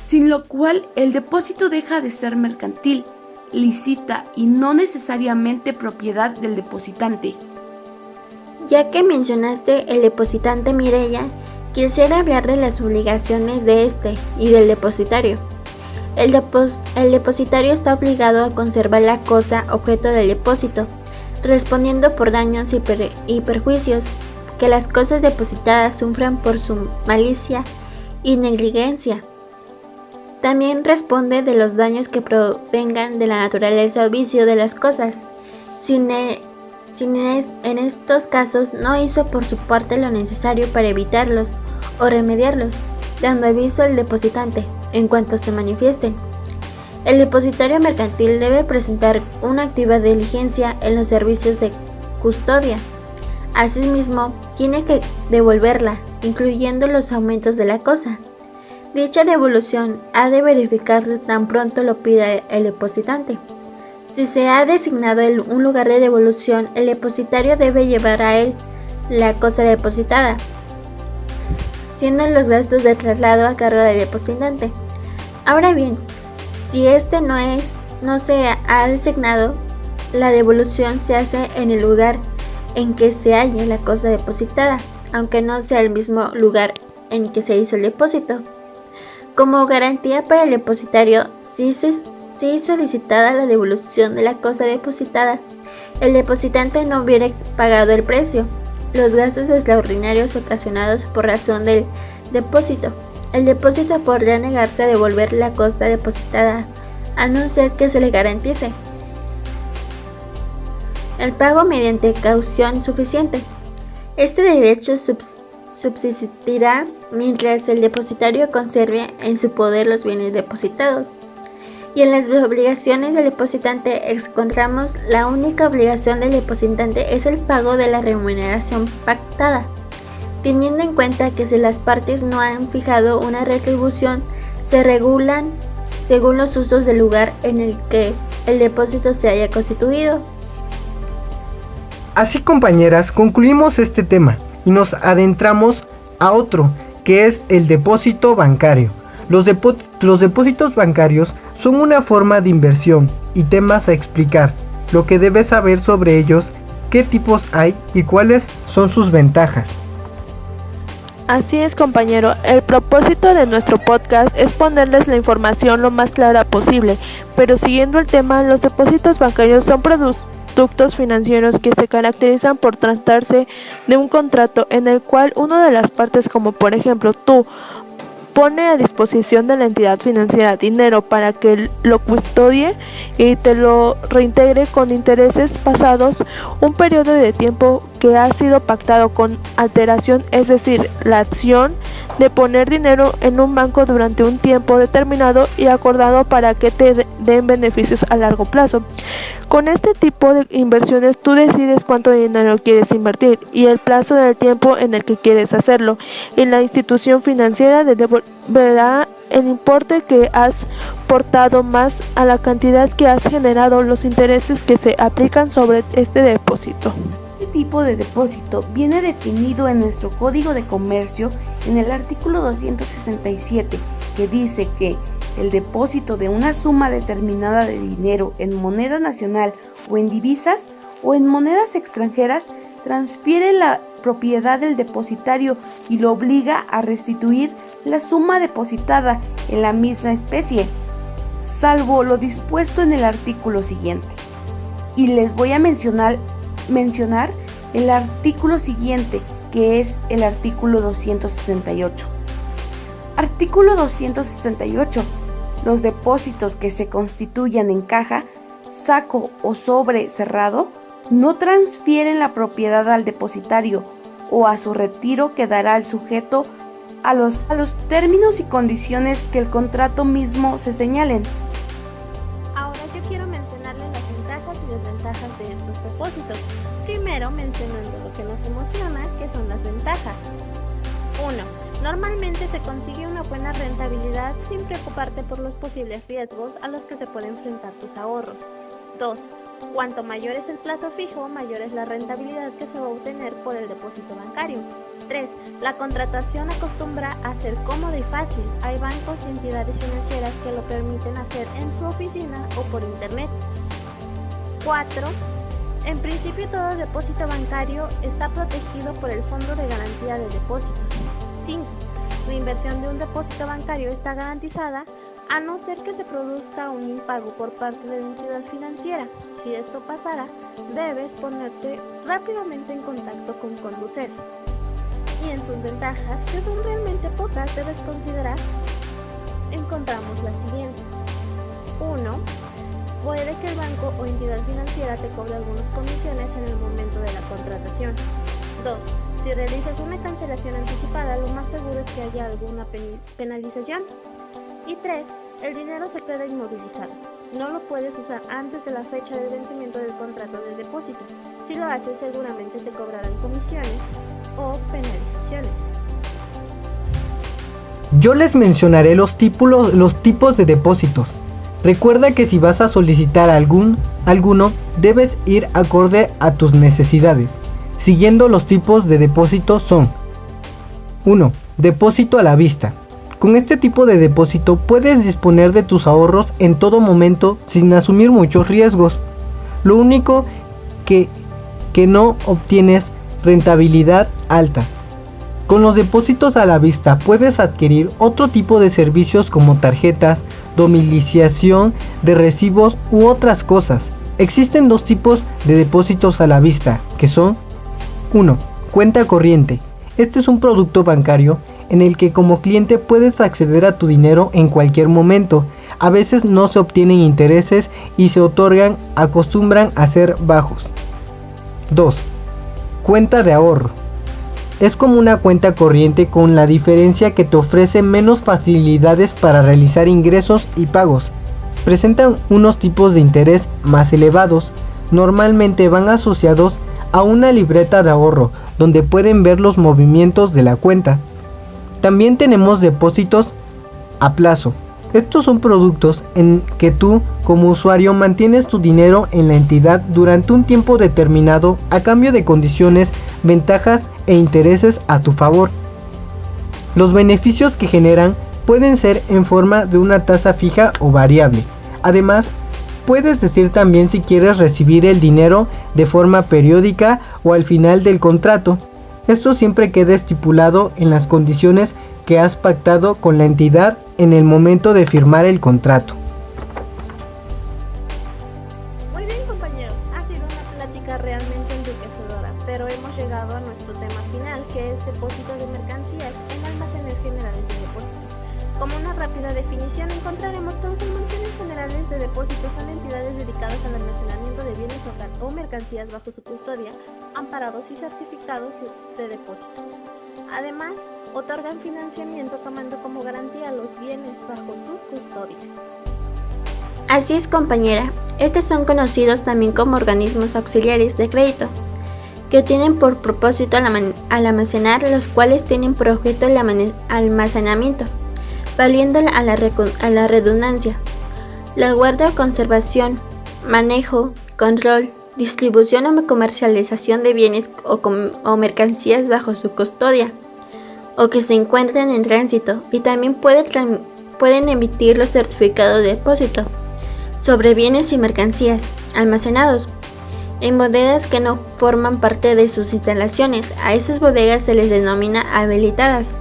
sin lo cual el depósito deja de ser mercantil, lícita y no necesariamente propiedad del depositante. Ya que mencionaste el depositante, Mireya, quisiera hablar de las obligaciones de este y del depositario. El depositario está obligado a conservar la cosa objeto del depósito, respondiendo por daños y perjuicios que las cosas depositadas sufran por su malicia y negligencia. También responde de los daños que provengan de la naturaleza o vicio de las cosas, si en estos casos no hizo por su parte lo necesario para evitarlos o remediarlos, dando aviso al depositante en cuanto se manifiesten. El depositario mercantil debe presentar una activa diligencia en los servicios de custodia. Asimismo, tiene que devolverla, incluyendo los aumentos de la cosa. Dicha devolución ha de verificarse tan pronto lo pida el depositante. Si se ha designado un lugar de devolución, el depositario debe llevar a él la cosa depositada, siendo los gastos de traslado a cargo del depositante. Ahora bien, si este no se ha designado, la devolución se hace en el lugar en que se halle la cosa depositada, aunque no sea el mismo lugar en que se hizo el depósito. Como garantía para el depositario, si solicitada la devolución de la cosa depositada, el depositante no hubiera pagado el precio, los gastos extraordinarios ocasionados por razón del depósito. El depósito podrá negarse a devolver la cosa depositada, a no ser que se le garantice el pago mediante caución suficiente. Este derecho subsistirá mientras el depositario conserve en su poder los bienes depositados. Y en las obligaciones del depositante encontramos la única obligación del depositante es el pago de la remuneración pactada, teniendo en cuenta que si las partes no han fijado una retribución, se regulan según los usos del lugar en el que el depósito se haya constituido. Así, compañeras, concluimos este tema y nos adentramos a otro, que es el depósito bancario. Los depósitos bancarios son una forma de inversión y temas a explicar. lo que debes saber sobre ellos, qué tipos hay y cuáles son sus ventajas. Así es, compañero, el propósito de nuestro podcast es ponerles la información lo más clara posible, pero siguiendo el tema, los depósitos bancarios son productos financieros que se caracterizan por tratarse de un contrato en el cual una de las partes, como por ejemplo tú, pone a disposición de la entidad financiera dinero para que lo custodie y te lo reintegre con intereses pasados un periodo de tiempo que ha sido pactado con alteración, es decir, la acción de poner dinero en un banco durante un tiempo determinado y acordado para que te den beneficios a largo plazo. Con este tipo de inversiones tú decides cuánto dinero quieres invertir y el plazo del tiempo en el que quieres hacerlo, y la institución financiera devolverá el importe que has portado más a la cantidad que has generado los intereses que se aplican sobre este depósito. Este tipo de depósito viene definido en nuestro Código de Comercio en el artículo 267, que dice que el depósito de una suma determinada de dinero en moneda nacional o en divisas o en monedas extranjeras transfiere la propiedad del depositario y lo obliga a restituir la suma depositada en la misma especie, salvo lo dispuesto en el artículo siguiente. Y les voy a mencionar el artículo siguiente, que es el artículo 268. Artículo 268. Los depósitos que se constituyan en caja, saco o sobre cerrado no transfieren la propiedad al depositario o a su retiro quedará el sujeto a los términos y condiciones que el contrato mismo se señalen. Ahora yo quiero mencionarles las ventajas y desventajas de estos depósitos. Primero mencionando lo que nos emociona, que son las ventajas. 1. Normalmente se consigue una buena rentabilidad sin preocuparte por los posibles riesgos a los que se puede enfrentar tus ahorros. 2. Cuanto mayor es el plazo fijo, mayor es la rentabilidad que se va a obtener por el depósito bancario. 3. La contratación acostumbra a ser cómoda y fácil. Hay bancos y entidades financieras que lo permiten hacer en su oficina o por internet. 4. En principio todo depósito bancario está protegido por el Fondo de Garantía de Depósitos. 5. La inversión de un depósito bancario está garantizada a no ser que se produzca un impago por parte de la entidad financiera. Si esto pasara, debes ponerte rápidamente en contacto con Conducef. Y en sus ventajas, que son realmente pocas, debes considerar, encontramos las siguientes. 1. Puede que el banco o entidad financiera te cobre algunas comisiones en el momento de la contratación. 2. Si realizas una cancelación anticipada, lo más seguro es que haya alguna penalización. Y 3. El dinero se queda inmovilizado. No lo puedes usar antes de la fecha de vencimiento del contrato de depósito. Si lo haces, seguramente te cobrarán comisiones o penalizaciones. Yo les mencionaré los tipos de depósitos. Recuerda que si vas a solicitar alguno, debes ir acorde a tus necesidades. Siguiendo los tipos de depósitos son: 1. Depósito a la vista. Con este tipo de depósito puedes disponer de tus ahorros en todo momento sin asumir muchos riesgos. Lo único que no obtienes rentabilidad alta. Con los depósitos a la vista puedes adquirir otro tipo de servicios como tarjetas, domiciliación de recibos u otras cosas. Existen dos tipos de depósitos a la vista, que son: 1. Cuenta corriente. Este es un producto bancario en el que como cliente puedes acceder a tu dinero en cualquier momento. A veces no se obtienen intereses y se acostumbran a ser bajos. 2. Cuenta de ahorro. Es como una cuenta corriente con la diferencia que te ofrece menos facilidades para realizar ingresos y pagos. Presentan unos tipos de interés más elevados. Normalmente van asociados a una libreta de ahorro donde pueden ver los movimientos de la cuenta. También tenemos depósitos a plazo. Estos son productos en que tú como usuario mantienes tu dinero en la entidad durante un tiempo determinado a cambio de condiciones, ventajas e intereses a tu favor. Los beneficios que generan pueden ser en forma de una tasa fija o variable. Además, puedes decir también si quieres recibir el dinero de forma periódica o al final del contrato. Esto siempre queda estipulado en las condiciones que has pactado con la entidad en el momento de firmar el contrato. Muy bien, compañeros, ha sido una plática realmente enriquecedora, pero hemos llegado a nuestro tema final, que es depósito de mercancías en almacenes generales de depósitos. Como una rápida definición, encontraremos que los almacenes generales de depósitos son entidades dedicadas al almacenamiento de bienes o mercancías bajo su custodia, amparados y certificados de depósito. Además, otorgan financiamiento tomando como garantía los bienes bajo su custodia. Así es, compañera. Estos son conocidos también como organismos auxiliares de crédito, que tienen por propósito al almacenar, los cuales tienen por objeto el almacenamiento, valiendo a la redundancia, la guarda o conservación, manejo, control, distribución o comercialización de bienes o mercancías bajo su custodia, o que se encuentran en tránsito, y también pueden emitir los certificados de depósito sobre bienes y mercancías almacenados en bodegas que no forman parte de sus instalaciones. A esas bodegas se les denomina habilitadas,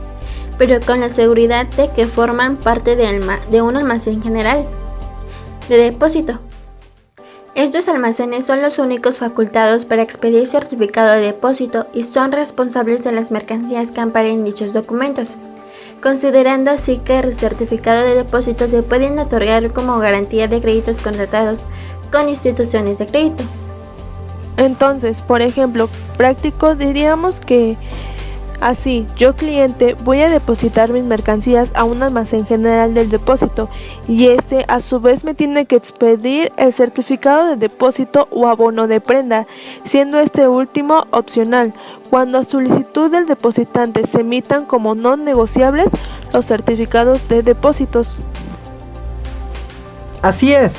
pero con la seguridad de que forman parte de un almacén general de depósito. Estos almacenes son los únicos facultados para expedir certificado de depósito y son responsables de las mercancías que amparen dichos documentos, considerando así que el certificado de depósito se pueden otorgar como garantía de créditos contratados con instituciones de crédito. Entonces, por ejemplo, práctico diríamos que así, yo cliente voy a depositar mis mercancías a un almacén general del depósito y este a su vez me tiene que expedir el certificado de depósito o abono de prenda, siendo este último opcional, cuando a solicitud del depositante se emitan como no negociables los certificados de depósitos. Así es.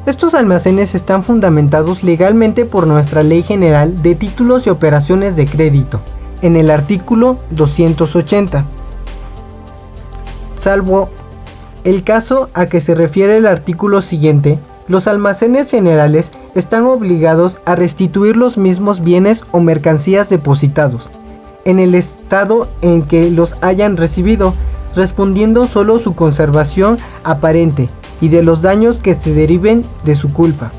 Estos almacenes están fundamentados legalmente por nuestra Ley General de Títulos y Operaciones de Crédito, en el artículo 280, salvo el caso a que se refiere el artículo siguiente. Los almacenes generales están obligados a restituir los mismos bienes o mercancías depositados en el estado en que los hayan recibido, respondiendo solo su conservación aparente y de los daños que se deriven de su culpa.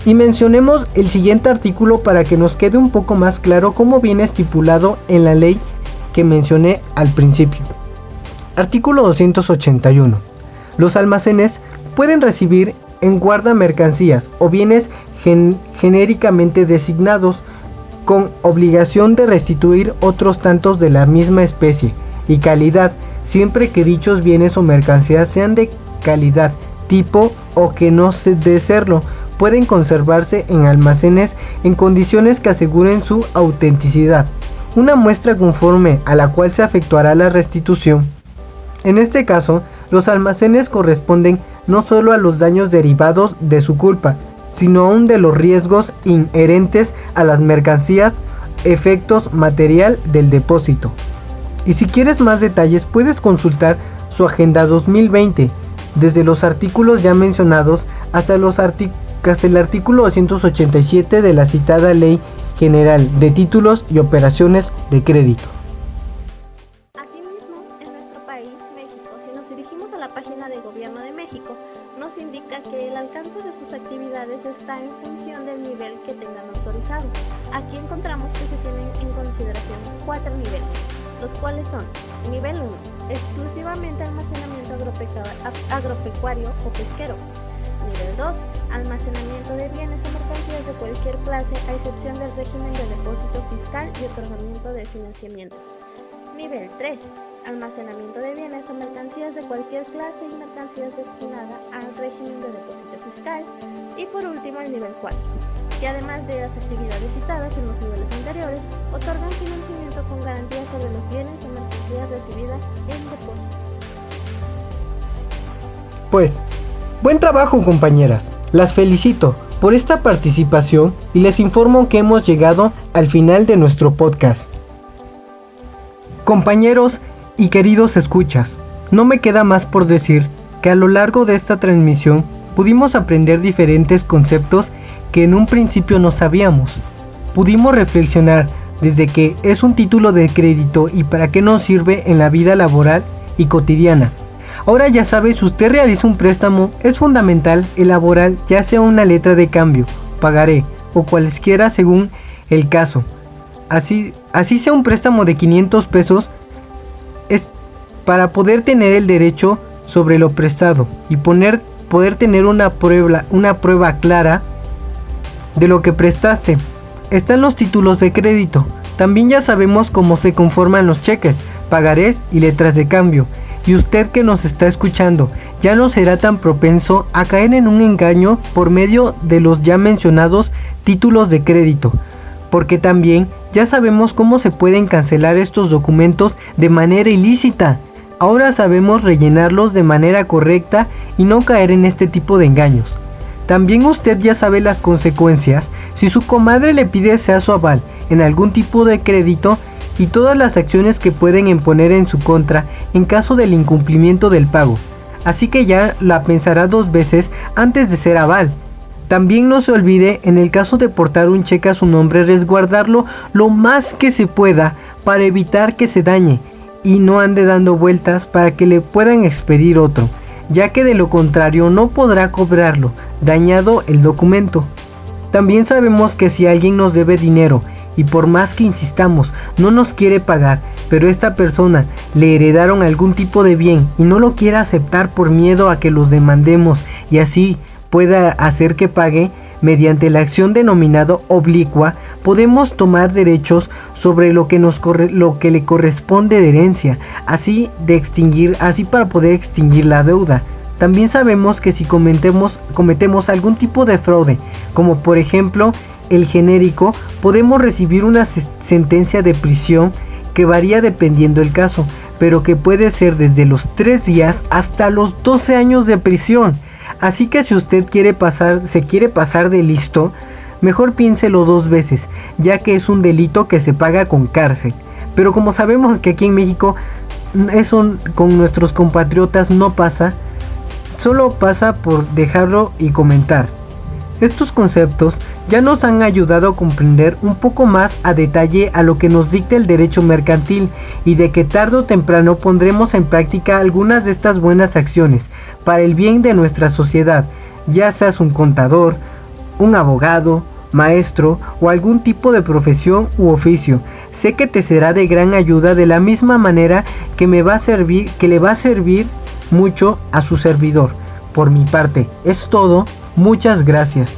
Y mencionemos el siguiente artículo para que nos quede un poco más claro cómo viene estipulado en la ley que mencioné al principio. Artículo 281. Los almacenes pueden recibir en guarda mercancías o bienes genéricamente designados con obligación de restituir otros tantos de la misma especie y calidad, siempre que dichos bienes o mercancías sean de calidad, tipo o que no de serlo. Pueden conservarse en almacenes en condiciones que aseguren su autenticidad, una muestra conforme a la cual se efectuará la restitución. En este caso, los almacenes corresponden no solo a los daños derivados de su culpa, sino aún de los riesgos inherentes a las mercancías, efectos material del depósito. Y si quieres más detalles, puedes consultar su Agenda 2020, desde los artículos ya mencionados hasta el artículo 287 de la citada Ley General de Títulos y Operaciones de Crédito. Asimismo, en nuestro país, México, si nos dirigimos a la página de Gobierno de México, nos indica que el alcance de sus actividades está en función del nivel que tengan autorizado. Aquí encontramos que se tienen en consideración 4 niveles, los cuales son: nivel 1, exclusivamente almacenamiento agropecuario o pesquero; nivel 2, almacenamiento de bienes o mercancías de cualquier clase, a excepción del régimen de depósito fiscal y otorgamiento de financiamiento; nivel 3, almacenamiento de bienes o mercancías de cualquier clase y mercancías destinadas al régimen de depósito fiscal; y por último el nivel 4, que además de las actividades citadas en los niveles anteriores, otorgan financiamiento con garantía sobre los bienes o mercancías recibidas en depósito. Pues, buen trabajo, compañeras. Las felicito por esta participación y les informo que hemos llegado al final de nuestro podcast. Compañeros y queridos escuchas, no me queda más por decir que a lo largo de esta transmisión pudimos aprender diferentes conceptos que en un principio no sabíamos. Pudimos reflexionar desde qué es un título de crédito y para qué nos sirve en la vida laboral y cotidiana. Ahora ya sabe, si usted realiza un préstamo, es fundamental elaborar ya sea una letra de cambio, pagaré o cualesquiera según el caso. Así sea un préstamo de 500 pesos, es para poder tener el derecho sobre lo prestado y poder tener una prueba clara de lo que prestaste. Están los títulos de crédito. También ya sabemos cómo se conforman los cheques, pagarés y letras de cambio. Y usted que nos está escuchando ya no será tan propenso a caer en un engaño por medio de los ya mencionados títulos de crédito, porque también ya sabemos cómo se pueden cancelar estos documentos de manera ilícita. Ahora sabemos rellenarlos de manera correcta y no caer en este tipo de engaños. También usted ya sabe las consecuencias si su comadre le pide sea su aval en algún tipo de crédito y todas las acciones que pueden imponer en su contra en caso del incumplimiento del pago. Así que ya la pensará 2 veces antes de ser aval. También no se olvide, en el caso de portar un cheque a su nombre, resguardarlo lo más que se pueda para evitar que se dañe y no ande dando vueltas para que le puedan expedir otro, ya que de lo contrario no podrá cobrarlo, dañado el documento. También sabemos que si alguien nos debe dinero y por más que insistamos no nos quiere pagar, pero esta persona le heredaron algún tipo de bien y no lo quiere aceptar por miedo a que los demandemos y así pueda hacer que pague, mediante la acción denominada oblicua podemos tomar derechos sobre lo que le corresponde de herencia, así para poder extinguir la deuda. También sabemos que si cometemos algún tipo de fraude, como por ejemplo el genérico, podemos recibir una sentencia de prisión que varía dependiendo el caso, pero que puede ser desde los 3 días hasta los 12 años de prisión. Así que si usted se quiere pasar de listo, mejor piénselo 2 veces, ya que es un delito que se paga con cárcel. Pero como sabemos que aquí en México eso con nuestros compatriotas no pasa, solo pasa por dejarlo y comentar. Estos conceptos ya nos han ayudado a comprender un poco más a detalle a lo que nos dicta el derecho mercantil y de que tarde o temprano pondremos en práctica algunas de estas buenas acciones para el bien de nuestra sociedad, ya seas un contador, un abogado, maestro o algún tipo de profesión u oficio. Sé que te será de gran ayuda de la misma manera que le va a servir mucho a su servidor. Por mi parte es todo, muchas gracias.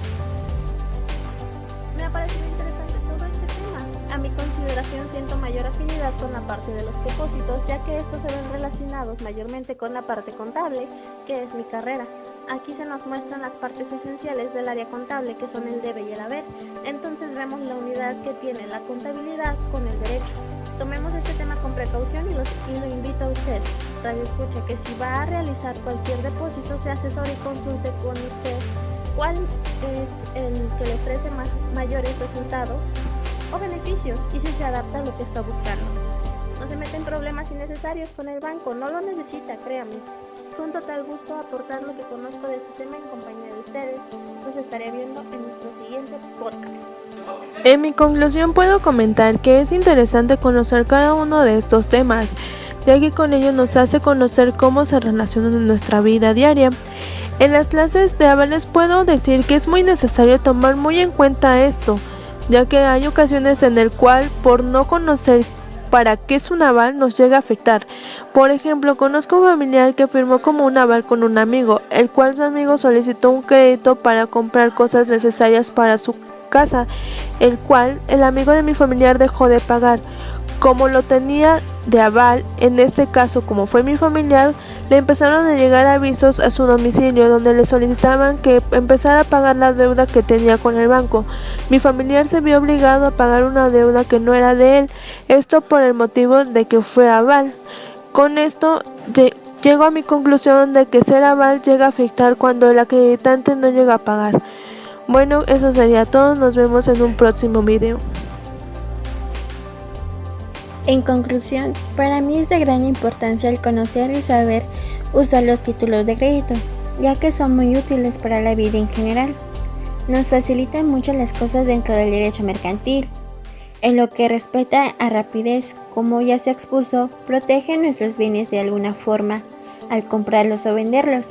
Me ha parecido interesante todo este tema. A mi consideración siento mayor afinidad con la parte de los depósitos, ya que estos se ven relacionados mayormente con la parte contable, que es mi carrera. Aquí se nos muestran las partes esenciales del área contable, que son el debe y el haber. Entonces vemos la unidad que tiene la contabilidad con el derecho. Tomemos este tema con precaución y lo invito a usted, radio escucha, que si va a realizar cualquier depósito se asesore y consulte con usted cuál es el que le ofrece mayores resultados o beneficios y si se adapta a lo que está buscando. No se mete en problemas innecesarios con el banco, no lo necesita, créame. Fue un total gusto aportar lo que conozco de este tema en compañía de ustedes. Los estaré viendo en nuestro siguiente podcast. En mi conclusión puedo comentar que es interesante conocer cada uno de estos temas, ya que con ello nos hace conocer cómo se relacionan en nuestra vida diaria. En las clases de avales puedo decir que es muy necesario tomar muy en cuenta esto, ya que hay ocasiones en el cual por no conocer para qué es un aval nos llega a afectar. Por ejemplo, conozco un familiar que firmó como un aval con un amigo, el cual su amigo solicitó un crédito para comprar cosas necesarias para su casa, el cual el amigo de mi familiar dejó de pagar. Como lo tenía de aval, en este caso como fue mi familiar, le empezaron a llegar avisos a su domicilio donde le solicitaban que empezara a pagar la deuda que tenía con el banco. Mi familiar se vio obligado a pagar una deuda que no era de él, esto por el motivo de que fue aval. Con esto llego a mi conclusión de que ser aval llega a afectar cuando el acreditante no llega a pagar. Bueno, eso sería todo, nos vemos en un próximo video. En conclusión, para mí es de gran importancia el conocer y saber usar los títulos de crédito. ya que son muy útiles para la vida en general. Nos facilitan mucho las cosas dentro del derecho mercantil. En lo que respecta a rapidez, como ya se expuso, protege nuestros bienes de alguna forma al comprarlos o venderlos,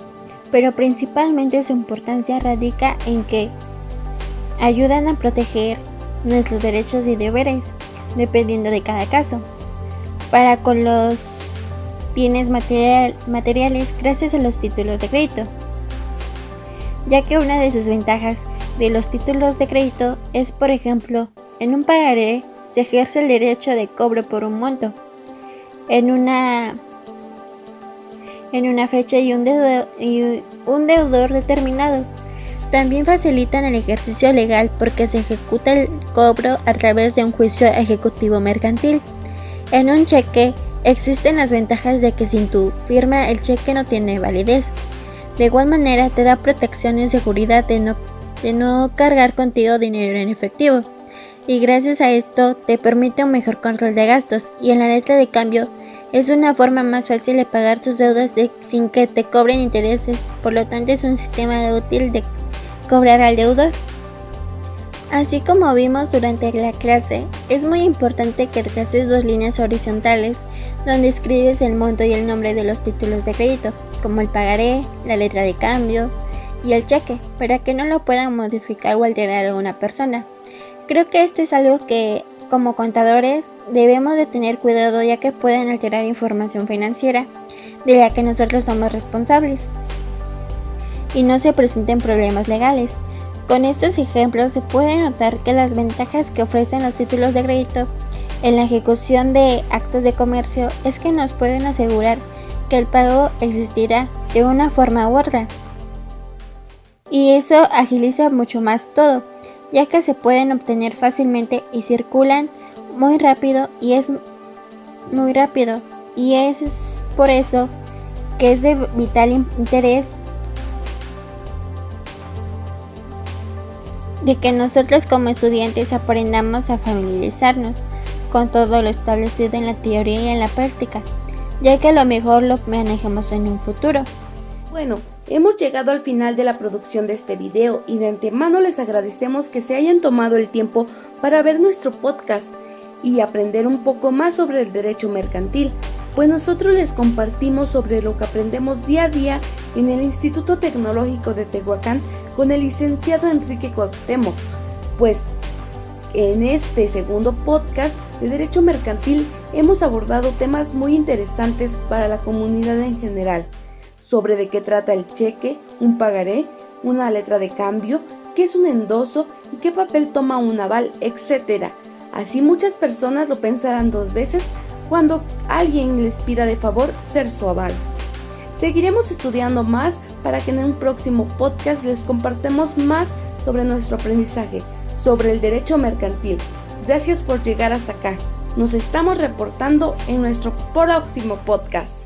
pero principalmente su importancia radica en que ayudan a proteger nuestros derechos y deberes, dependiendo de cada caso. Para con los bienes materiales gracias a los títulos de crédito, ya que una de sus ventajas de los títulos de crédito es, por ejemplo, en un pagaré se ejerce el derecho de cobro por un monto, en una fecha y un deudor determinado. También facilitan el ejercicio legal porque se ejecuta el cobro a través de un juicio ejecutivo mercantil. En un cheque existen las ventajas de que sin tu firma el cheque no tiene validez. De igual manera te da protección y seguridad de no cargar contigo dinero en efectivo. Y gracias a esto te permite un mejor control de gastos, y en la letra de cambio es una forma más fácil de pagar tus deudas sin que te cobren intereses. Por lo tanto es un sistema útil de cobrar al deudor. Así como vimos durante la clase, es muy importante que traces 2 líneas horizontales donde escribes el monto y el nombre de los títulos de crédito, como el pagaré, la letra de cambio y el cheque, para que no lo puedan modificar o alterar a una persona. Creo que esto es algo que, como contadores, debemos de tener cuidado, ya que pueden alterar información financiera de la que nosotros somos responsables y no se presenten problemas legales. Con estos ejemplos se puede notar que las ventajas que ofrecen los títulos de crédito en la ejecución de actos de comercio es que nos pueden asegurar que el pago existirá de una forma u otra. Y eso agiliza mucho más todo, ya que se pueden obtener fácilmente y circulan muy rápido y es por eso que es de vital interés de que nosotros como estudiantes aprendamos a familiarizarnos con todo lo establecido en la teoría y en la práctica, ya que a lo mejor lo manejemos en un futuro. Bueno, hemos llegado al final de la producción de este video y de antemano les agradecemos que se hayan tomado el tiempo para ver nuestro podcast y aprender un poco más sobre el derecho mercantil, pues nosotros les compartimos sobre lo que aprendemos día a día en el Instituto Tecnológico de Tehuacán con el licenciado Enrique Cuauhtémoc. Pues en este segundo podcast de Derecho Mercantil hemos abordado temas muy interesantes para la comunidad en general, sobre de qué trata el cheque, un pagaré, una letra de cambio, qué es un endoso y qué papel toma un aval, etc. Así muchas personas lo pensarán 2 veces cuando alguien les pida de favor ser su aval. Seguiremos estudiando más para que en un próximo podcast les compartamos más sobre nuestro aprendizaje, sobre el derecho mercantil. Gracias por llegar hasta acá. Nos estamos reportando en nuestro próximo podcast.